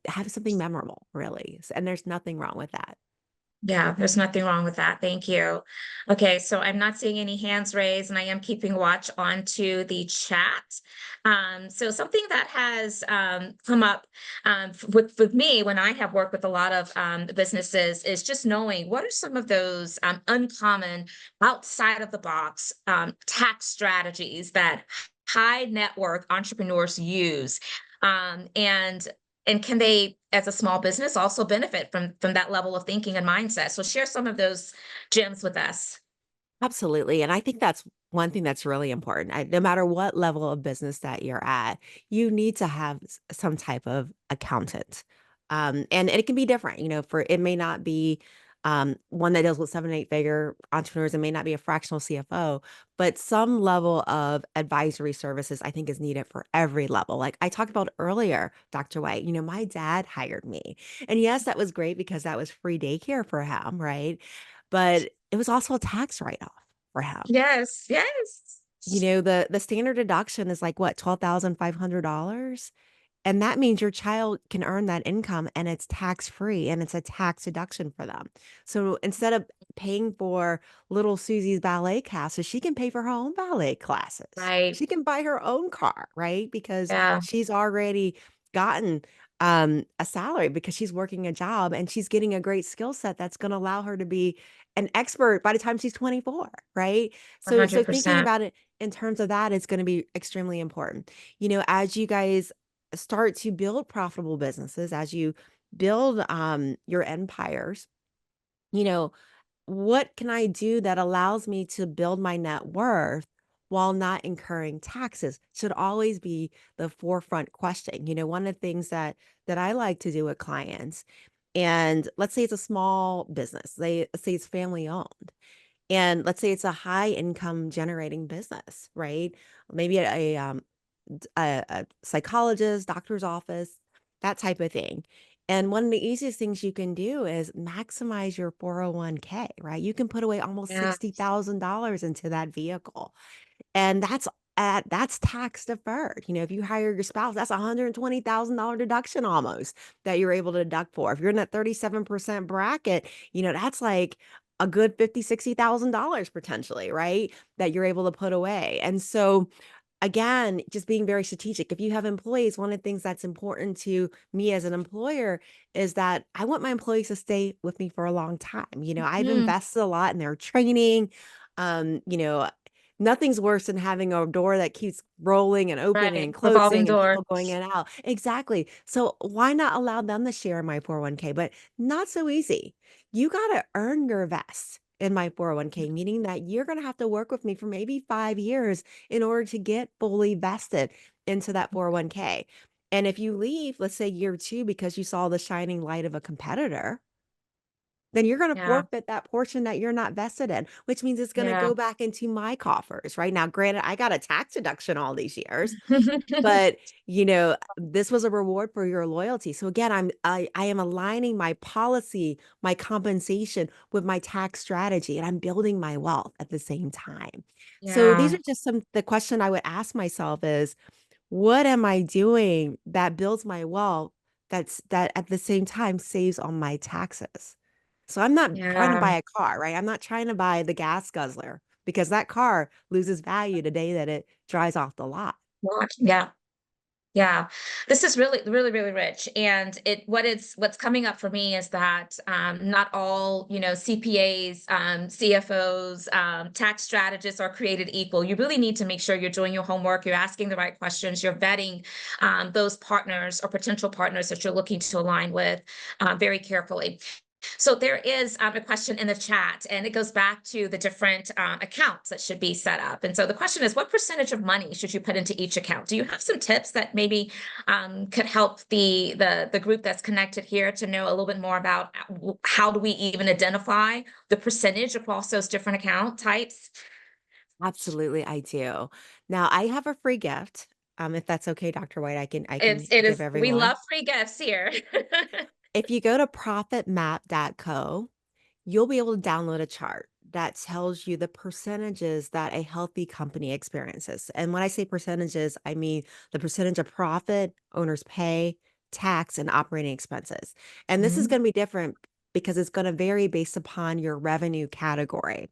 B: have something memorable, really. And there's nothing wrong with that.
A: Yeah, there's nothing wrong with that. Thank you. Okay, so I'm not seeing any hands raised, and I am keeping watch onto the chat. So something that has come up with me when I have worked with a lot of businesses is just knowing what are some of those uncommon, outside of the box tax strategies that high net worth entrepreneurs use. And can they, as a small business, also benefit from that level of thinking and mindset? So share some of those gems with us.
B: Absolutely. And I think that's one thing that's really important. No matter what level of business that you're at, you need to have some type of accountant. And it can be different, for it may not be one that deals with 7, 8 figure entrepreneurs. It may not be a fractional CFO, but some level of advisory services I think is needed for every level. Like I talked about earlier, Dr. White, my dad hired me. And yes, that was great because that was free daycare for him, right? But it was also a tax write-off for him.
A: Yes, yes.
B: The standard deduction is like what, $12,500? And that means your child can earn that income and it's tax free and it's a tax deduction for them. So instead of paying for little Susie's ballet classes, she can pay for her own ballet classes.
A: Right.
B: She can buy her own car, right? Because
A: Yeah,
B: she's already gotten a salary because she's working a job and she's getting a great skill set that's going to allow her to be an expert by the time she's 24, right? So thinking
A: 100%.
B: about it in terms of that is going to be extremely important. As you guys start to build profitable businesses, as you build your empires, you know, what can I do that allows me to build my net worth while not incurring taxes should always be the forefront question. One of the things that I like to do with clients, and let's say it's a small business, let's say it's family owned, and let's say it's a high income generating business, right? Maybe a psychologist, doctor's office, that type of thing. And one of the easiest things you can do is maximize your 401k, right? You can put away almost
A: Yeah.
B: $60,000 into that vehicle. And that's tax deferred. If you hire your spouse, that's $120,000 deduction almost that you're able to deduct for. If you're in that 37% bracket, that's like a good 50, $60,000 potentially, right? That you're able to put away. And so again, just being very strategic. If you have employees, one of the things that's important to me as an employer is that I want my employees to stay with me for a long time. I've
A: Mm,
B: invested a lot in their training. Um, you know, Nothing's worse than having a door that keeps rolling and opening
A: right.
B: and
A: Revolving
B: closing and
A: door.
B: people going in and out. Exactly. So why not allow them to share in my 401k? But not so easy. You got to earn your vest in my 401k, meaning that you're going to have to work with me for maybe 5 years in order to get fully vested into that 401k. And if you leave, let's say year two, because you saw the shining light of a competitor, then you're going to
A: Yeah.
B: forfeit that portion that you're not vested in, which means it's going to
A: Yeah.
B: go back into my coffers, right? Now, granted, I got a tax deduction all these years, but this was a reward for your loyalty. So again, I am aligning my policy, my compensation with my tax strategy, and I'm building my wealth at the same time. So these
A: Yeah.
B: are just the question I would ask myself is, what am I doing that builds my wealth that at the same time saves on my taxes? So I'm not trying to
A: Yeah.
B: buy a car, right? I'm not trying to buy the gas guzzler because that car loses value the day that it drives off the lot.
A: Watch. Yeah. Yeah, this is really, really, really rich. And what's coming up for me is that not all, CPAs, CFOs, tax strategists are created equal. You really need to make sure you're doing your homework, you're asking the right questions, you're vetting those partners or potential partners that you're looking to align with very carefully. So there is a question in the chat, and it goes back to the different accounts that should be set up. And so the question is, what percentage of money should you put into each account? Do you have some tips that maybe could help the group that's connected here to know a little bit more about how do we even identify the percentage across those different account types?
B: Absolutely, I do. Now, I have a free gift. If that's okay, Dr. White, I can
A: It
B: give
A: is. We
B: everyone.
A: love free gifts here.
B: If you go to profitmap.co, you'll be able to download a chart that tells you the percentages that a healthy company experiences. And when I say percentages, I mean the percentage of profit, owners pay, tax, and operating expenses. And this is
A: Mhm.
B: going to be different because it's going to vary based upon your revenue category.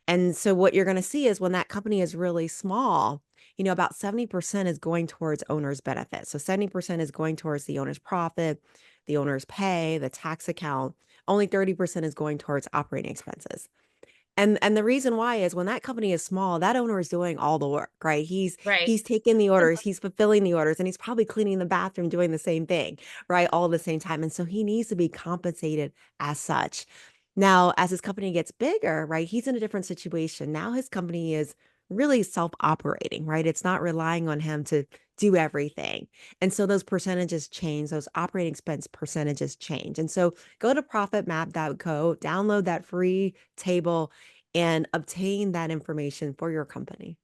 B: And so what you're going to see is when that company is really small, about 70% is going towards owner's benefit. So 70% is going towards the owner's profit, the owner's pay, the tax account. Only 30% is going towards operating expenses. And the reason why is when that company is small, that owner is doing all the work, right?
A: Right.
B: He's taking the orders, he's fulfilling the orders, and he's probably cleaning the bathroom, doing the same thing, right? All at the same time. And so he needs to be compensated as such. Now, as his company gets bigger, right, he's in a different situation. Now his company is really self-operating, right? It's not relying on him to do everything. And so those percentages change, those operating expense percentages change. And so go to profitmap.co, download that free table and obtain that information for your company.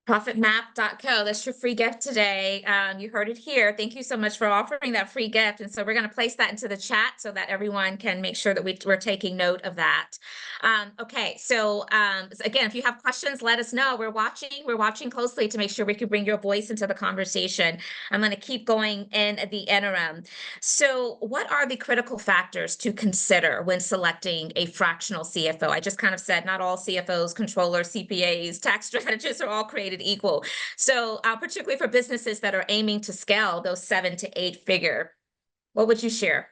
A: Profitmap.co. That's your free gift today. You heard it here. Thank you so much for offering that free gift. And so we're going to place that into the chat so that everyone can make sure that we're taking note of that. Okay, so again, if you have questions, let us know. We're watching. We're watching closely to make sure we can bring your voice into the conversation. I'm going to keep going in the interim. So, what are the critical factors to consider when selecting a fractional CFO? I just kind of said not all CFOs, controllers, CPAs, tax strategists are all created equal. So, particularly for businesses that are aiming to scale those 7 to 8 figure, what would you share?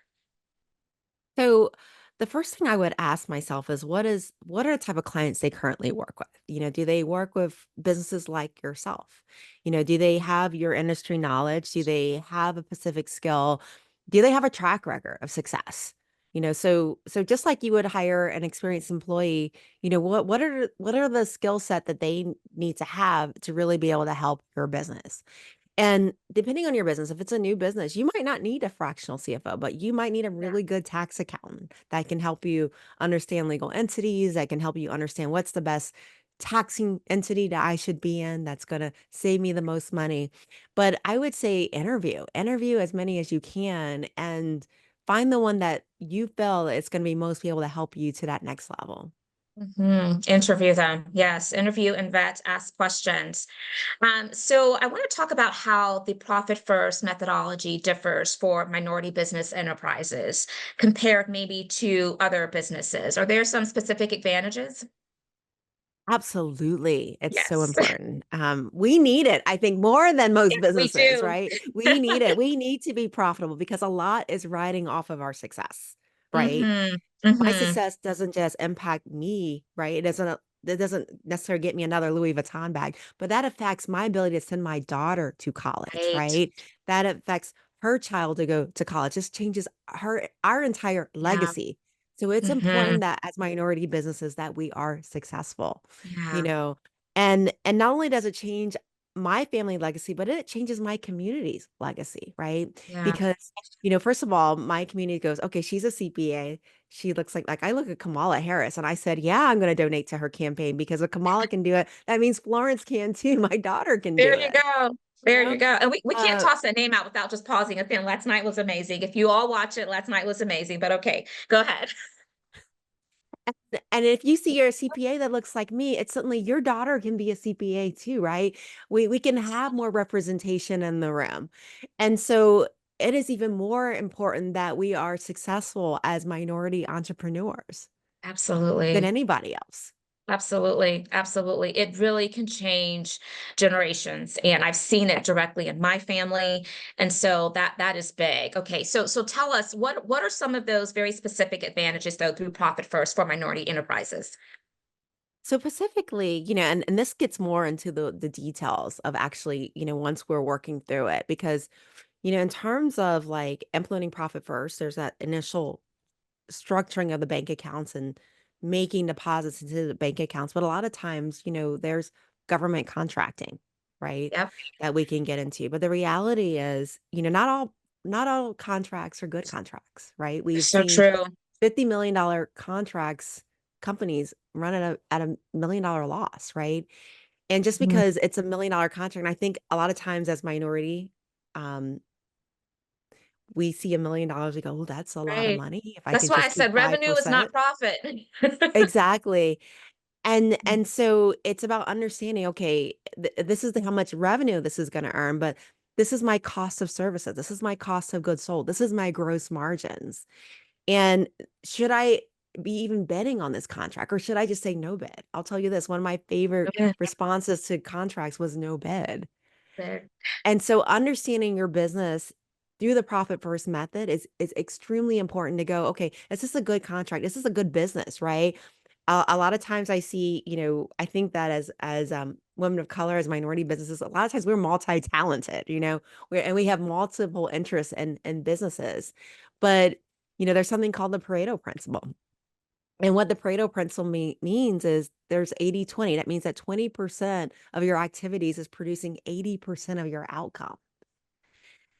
B: So the first thing I would ask myself is what are the type of clients they currently work with? Do they work with businesses like yourself? Do they have your industry knowledge? Do they have a specific skill? Do they have a track record of success? So just like you would hire an experienced employee, what are the skill set that they need to have to really be able to help your business? And depending on your business, if it's a new business, you might not need a fractional CFO, but you might need a
A: Yeah.
B: really good tax accountant that can help you understand legal entities, that can help you understand what's the best taxing entity that I should be in that's going to save me the most money. But I would say interview as many as you can and find the one that you feel is going to be most be able to help you to that next level.
A: Interview them. Yes. Interview and vet, ask questions. So I want to talk about how the profit first methodology differs for minority business enterprises compared maybe to other businesses. Are there some specific advantages?
B: Absolutely. It's so
A: Yes.
B: important. We need it, I think, more than most
A: Yes, we
B: businesses,
A: do.
B: right? We need it. We need to be profitable because a lot is riding off of our success, right?
A: hmm
B: My
A: hmm
B: success doesn't just impact me, right? It doesn't necessarily get me another Louis Vuitton bag, but that affects my ability to send my daughter to college,
A: Right.
B: right? That affects her child to go to college. Just changes our entire
A: Yeah.
B: legacy. So it's
A: hmm
B: important that as minority businesses that we are successful, you
A: Yeah.
B: know. And not only does it change my family legacy, but it changes my community's legacy, right?
A: Yeah.
B: Because, first of all, my community goes, okay, she's a CPA. She looks like I look at Kamala Harris and I said, yeah, I'm going to donate to her campaign because if Kamala can do it, that means Florence can too. My daughter can do
A: There you
B: it,
A: go.
B: you
A: There
B: know?
A: you go. And we can't
B: Uh,
A: toss that name out without just pausing and saying, last night was amazing. If you all watch it, last night was amazing. But okay, go ahead.
B: and if you see you're a CPA that looks like me, it's certainly your daughter can be a CPA too, right? We can have more representation in the room. And so it is even more important that we are successful as minority entrepreneurs than
A: Absolutely.
B: anybody else.
A: Absolutely. Absolutely. It really can change generations. And I've seen it directly in my family. And so that is big. Okay. So tell us what are some of those very specific advantages though through Profit First for minority enterprises?
B: So specifically, and this gets more into the details of actually, once we're working through it, because, in terms of like implementing profit first, there's that initial structuring of the bank accounts and making deposits into the bank accounts. But a lot of times, there's government contracting, right?
A: Yep.
B: That we can get into. But the reality is, not all contracts are good contracts, right? We've
A: So
B: seen
A: true.
B: $50 million contracts, companies run at a $1 million loss, right? And just
A: Mhm.
B: because it's $1 million contract, and I think a lot of times as minority, um, we see $1 million, we go, oh, that's a lot of
A: Right.
B: money. If I
A: That's
B: can
A: why I
B: just keep
A: said revenue is not
B: 5%.
A: profit.
B: Exactly. And so it's about understanding, okay, this is how much revenue this is going to earn, but this is my cost of services. This is my cost of goods sold. This is my gross margins. And should I be even betting on this contract or should I just say no bid? I'll tell you this, one of my favorite
A: Yeah.
B: responses to contracts was no bid.
A: There.
B: And so understanding your business through the profit first method is extremely important to go, okay, is this a good contract? Is this a good business, right? A lot of times I see, I think that as women of color, as minority businesses, a lot of times we're multi-talented, and we have multiple interests in businesses. But, there's something called the Pareto principle. And what the Pareto principle means is there's 80/20. That means that 20% of your activities is producing 80% of your outcome.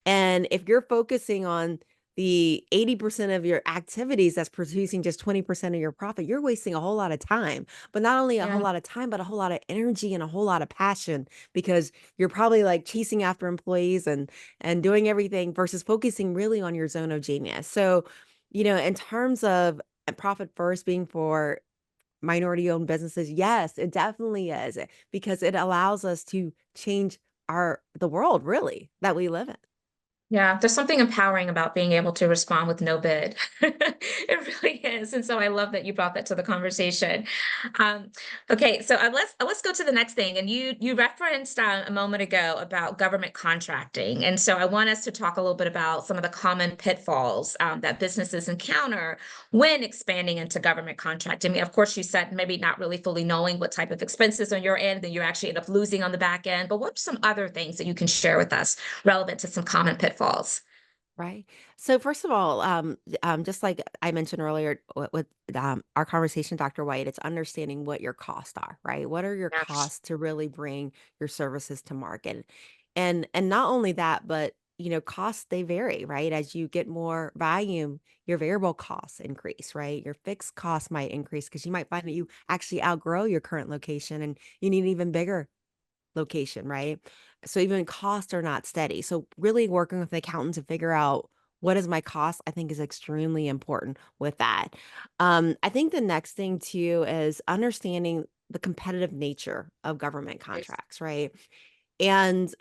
B: And if you're focusing on the 80% of your activities that's producing just 20% of your profit, you're wasting a whole lot of time. But not only a
A: Yeah.
B: whole lot of time, but a whole lot of energy and a whole lot of passion because you're probably like chasing after employees and doing everything versus focusing really on your zone of genius. So, in terms of profit first being for minority owned businesses, yes, it definitely is because it allows us to change the world really that we live in.
A: Yeah, there's something empowering about being able to respond with no bid. It really is. And so I love that you brought that to the conversation. Um, okay, so let's go to the next thing. And you referenced a moment ago about government contracting. And so I want us to talk a little bit about some of the common pitfalls that businesses encounter when expanding into government contracting. I mean, of course, you said maybe not really fully knowing what type of expenses on your end, then you actually end up losing on the back end. But what are some other things that you can share with us relevant to some common pitfalls?
B: Right. So first of all, just like I mentioned earlier with our conversation, Dr. White, it's understanding what your costs are, right? What are your
A: Yes.
B: costs to really bring your services to market? And not only that, but costs they vary, right? As you get more volume, your variable costs increase, right? Your fixed costs might increase because you might find that you actually outgrow your current location and you need an even bigger location, right? So even costs are not steady. So really working with an accountant to figure out what is my cost, I think is extremely important with that. I think the next thing too is understanding the competitive nature of government
A: Yes.
B: contracts, right? And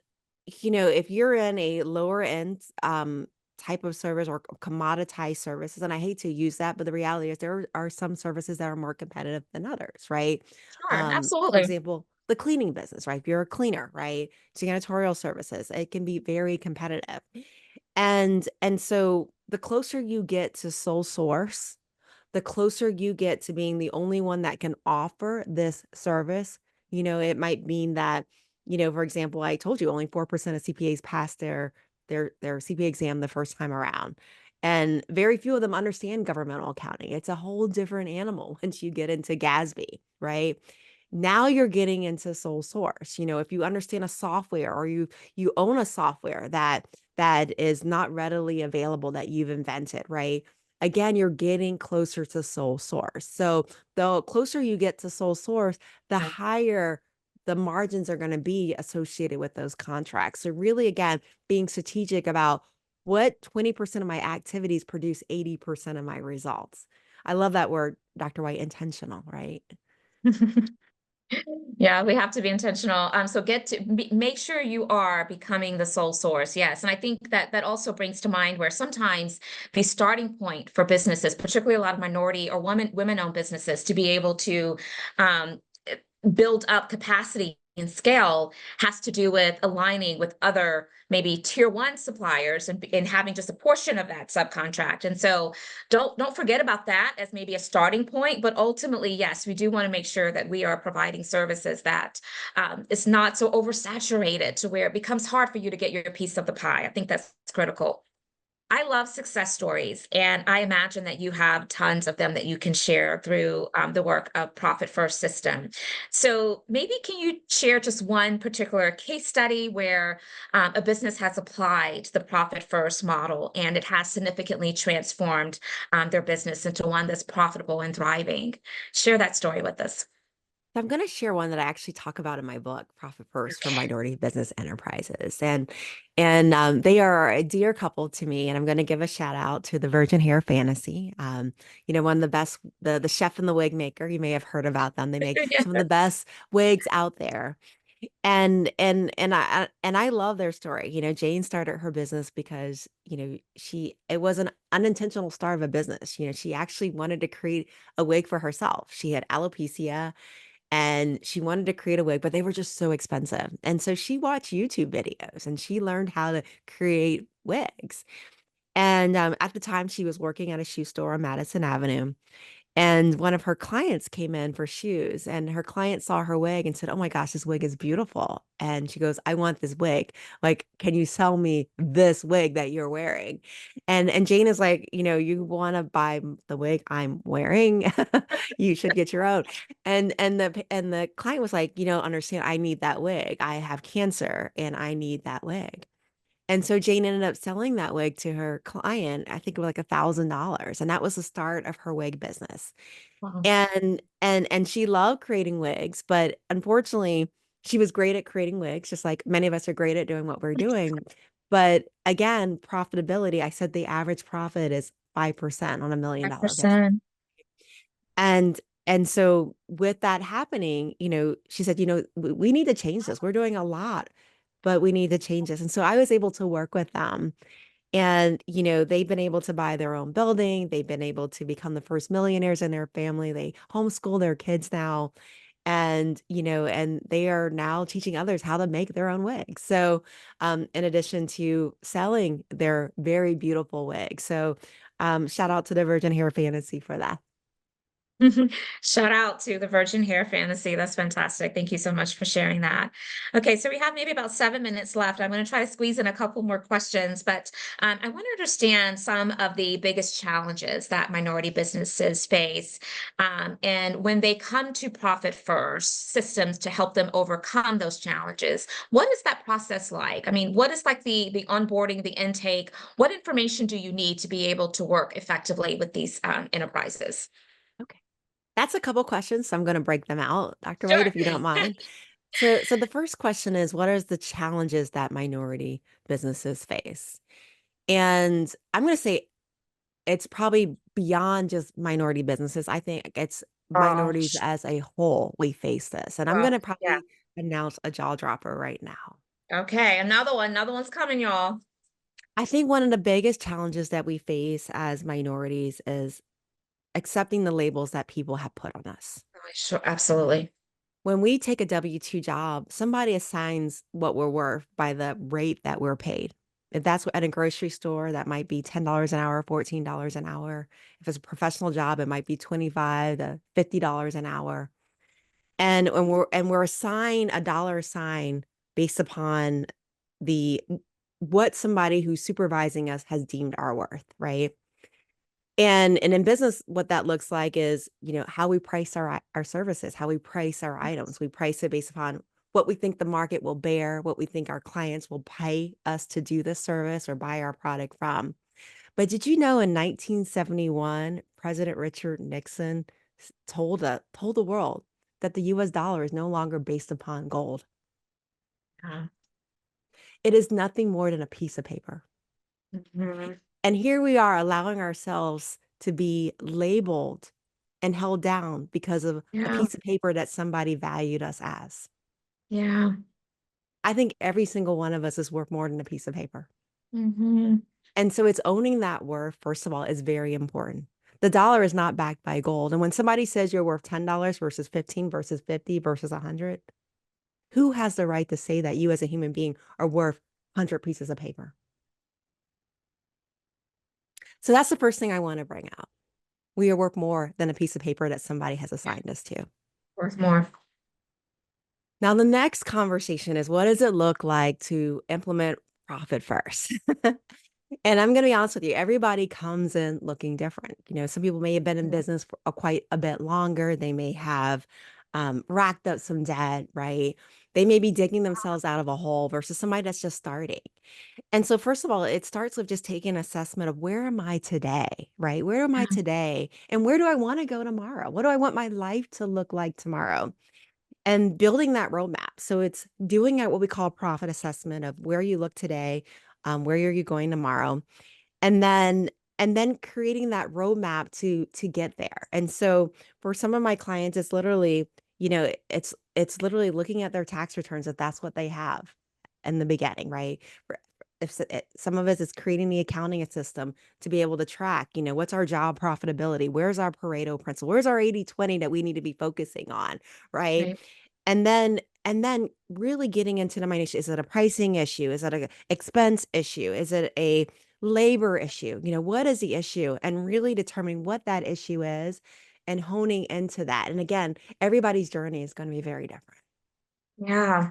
B: if you're in a lower end type of service or commoditized services, and I hate to use that, but the reality is there are some services that are more competitive than others, right?
A: Sure,
B: For
A: absolutely.
B: example, the cleaning business, right? If you're a cleaner, right? Janitorial services, it can be very competitive. And so the closer you get to sole source, the closer you get to being the only one that can offer this service, it might mean that, for example, I told you only 4% of CPAs pass their CPA exam the first time around. And very few of them understand governmental accounting. It's a whole different animal once you get into GASB, right? Now you're getting into sole source. If you understand a software or you own a software that is not readily available that you've invented, right? Again, you're getting closer to sole source. So the closer you get to sole source, the
A: Yeah.
B: higher the margins are going to be associated with those contracts. So really, again, being strategic about what 20% of my activities produce 80% of my results. I love that word, Dr. White, intentional, right?
A: Yeah, we have to be intentional. So make sure you are becoming the sole source. Yes, and I think that that also brings to mind where sometimes the starting point for businesses, particularly a lot of minority or women-owned businesses, to be able to um, build up capacity and scale has to do with aligning with other maybe tier one suppliers and having just a portion of that subcontract. And so don't forget about that as maybe a starting point. But ultimately, yes, we do want to make sure that we are providing services that it's not so oversaturated to where it becomes hard for you to get your piece of the pie. I think that's critical. I love success stories, and I imagine that you have tons of them that you can share through the work of Profit First System. So maybe can you share just one particular case study where a business has applied the Profit First model and it has significantly transformed their business into one that's profitable and thriving? Share that story with us.
B: So I'm going to share one that I actually talk about in my book, Profit First for Minority Business Enterprises, and they are a dear couple to me. And I'm going to give a shout out to the Virgin Hair Fantasy. One of the best, the chef and the wig maker. You may have heard about them. They make some of the best wigs out there. And I love their story. Jane started her business because it was an unintentional start of a business. She actually wanted to create a wig for herself. She had alopecia and she wanted to create a wig, but they were just so expensive. And so she watched YouTube videos and she learned how to create wigs. And at the time, she was working at a shoe store on Madison Avenue. And one of her clients came in for shoes, and her client saw her wig and said, "Oh my gosh, this wig is beautiful." And she goes, "I want this wig. Like, can you sell me this wig that you're wearing?" And Jane is like, "You want to buy the wig I'm wearing? You should get your own." And the client was like, "You don't understand. I need that wig. I have cancer and I need that wig." And so Jane ended up selling that wig to her client, I think it was like $1,000, and that was the start of her wig business.
A: Wow.
B: And she loved creating wigs, but unfortunately, she was great at creating wigs, just like many of us are great at doing what we're doing. But again, profitability, I said the average profit is 5% on $1 million business.
A: 5%.
B: And and so with that happening, she said, we need to change this. We're doing a lot, but we need to change this. And so I was able to work with them. And, they've been able to buy their own building. They've been able to become the first millionaires in their family. They homeschool their kids now. And they are now teaching others how to make their own wigs. So, in addition to selling their very beautiful wigs. So, shout out to the Virgin Hair Fantasy for that.
A: Shout out to the Virgin Hair Fantasy. That's fantastic. Thank you so much for sharing that. Okay, so we have maybe about 7 minutes left. I'm going to try to squeeze in a couple more questions, but I want to understand some of the biggest challenges that minority businesses face. And when they come to Profit First systems to help them overcome those challenges, what is that process like? I mean, what is like the onboarding, the intake? What information do you need to be able to work effectively with these enterprises?
B: Okay. That's a couple questions, so I'm going to break them out, Dr. Wade,
A: Sure.
B: if you don't mind. So the first question is, what are the challenges that minority businesses face? And I'm going to say it's probably beyond just minority businesses. I think it's
A: Oh,
B: minorities as a whole, we face this. And I'm
A: well,
B: going to
A: yeah.
B: probably announce a jaw dropper right now.
A: Okay, another one. Another one's coming, y'all.
B: I think one of the biggest challenges that we face as minorities is accepting the labels that people have put on us.
A: Sure, absolutely.
B: When we take a W-2 job, somebody assigns what we're worth by the rate that we're paid. If that's at a grocery store, that might be $10 an hour, $14 an hour. If it's a professional job, it might be 25 to $50 an hour. And we're assigned a dollar sign based upon the what somebody who's supervising us has deemed our worth, right? And in business, what that looks like is, how we price our services, how we price our items. We price it based upon what we think the market will bear, what we think our clients will pay us to do this service or buy our product from. But did you know in 1971, President Richard Nixon told the world that the US dollar is no longer based upon gold.
A: Yeah.
B: It is nothing more than a piece of paper.
A: Mhm.
B: And here we are allowing ourselves to be labeled and held down because of a
A: Yeah,
B: piece of paper that somebody valued us as.
A: yeah.
B: I think every single one of us is worth more than a piece of paper.
A: Hmm.
B: And so it's owning that worth, first of all, is very important. The dollar is not backed by gold. And when somebody says you're worth $10 versus 15 versus 50 versus 100, who has the right to say that you as a human being are worth 100 pieces of paper? So that's the first thing I want to bring out. We are worth more than a piece of paper that somebody has
A: Yeah,
B: assigned us to.
A: worth more.
B: Now, the next conversation is, what does it look like to implement profit first? And I'm going to be honest with you, everybody comes in looking different. Some people may have been in
A: Mhm.
B: business for quite a bit longer. They may have racked up some debt, right? They may be digging themselves out of a hole versus somebody that's just starting. And so, first of all, it starts with just taking an assessment of, where am I today, right? Where am I
A: Yeah,
B: today? And where do I want to go tomorrow? What do I want my life to look like tomorrow? And building that roadmap. So it's doing what we call a profit assessment of where you look today, where are you going tomorrow, and then creating that roadmap to get there. And so for some of my clients, it's literally, it's literally looking at their tax returns, if that's what they have in the beginning, right? Some of us is creating the accounting system to be able to track, what's our job profitability, where's our Pareto principle, where's our 80/20 that we need to be focusing on, right?
A: right.
B: And then really getting into the minutia. Is it a pricing issue? Is it a expense issue? Is it a labor issue? What is the issue? And really determining what that issue is and honing into that. And again, everybody's journey is going to be very different.
A: Yeah.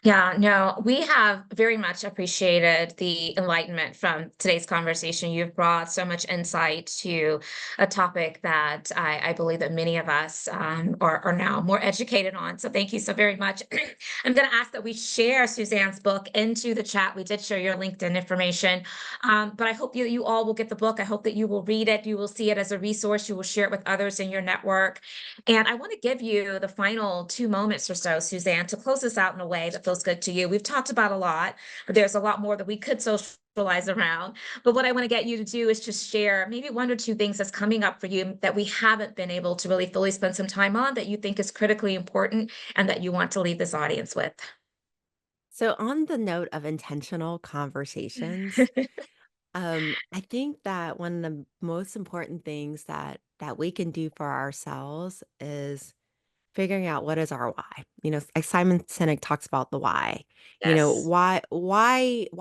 A: Yeah, no, we have very much appreciated the enlightenment from today's conversation. You've brought so much insight to a topic that I believe that many of us are now more educated on. So thank you so very much. I'm going to ask that we share Suzanne's book into the chat. We did share your LinkedIn information, but I hope you all will get the book. I hope that you will read it. You will see it as a resource. You will share it with others in your network. And I want to give you the final 2 moments or so, Suzanne, to close this out in a way that feels good to you. We've talked about a lot, but there's a lot more that we could socialize around. But what I want to get you to do is just share maybe one or two things that's coming up for you that we haven't been able to really fully spend some time on that you think is critically important and that you want to leave this audience with.
B: So on the note of intentional conversations, I think that one of the most important things that we can do for ourselves is figuring out what is our why. Like Simon Sinek talks about the why.
A: Yes.
B: Why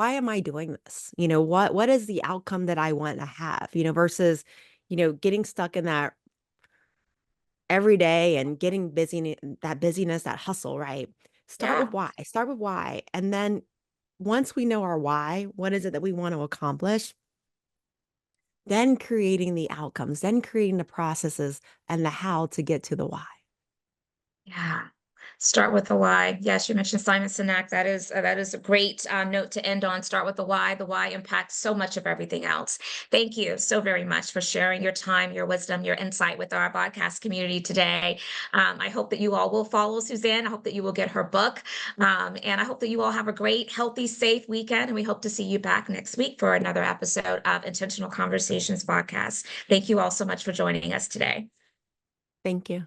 B: am I doing this? What is the outcome that I want to have? Versus, getting stuck in that every day and getting busy, that busyness, that hustle, right? Start with
A: Yeah.
B: why. Start with why. And then once we know our why, what is it that we want to accomplish? Then creating the outcomes, then creating the processes and the how to get to the why.
A: Yeah. Start with the why. Yes, you mentioned Simon Sinek. That is a great note to end on. Start with the why. The why impacts so much of everything else. Thank you so very much for sharing your time, your wisdom, your insight with our podcast community today. I hope that you all will follow Susanne. I hope that you will get her book. And I hope that you all have a great, healthy, safe weekend. And we hope to see you back next week for another episode of Intentional Conversations VodCast. Thank you all so much for joining us today.
B: Thank you.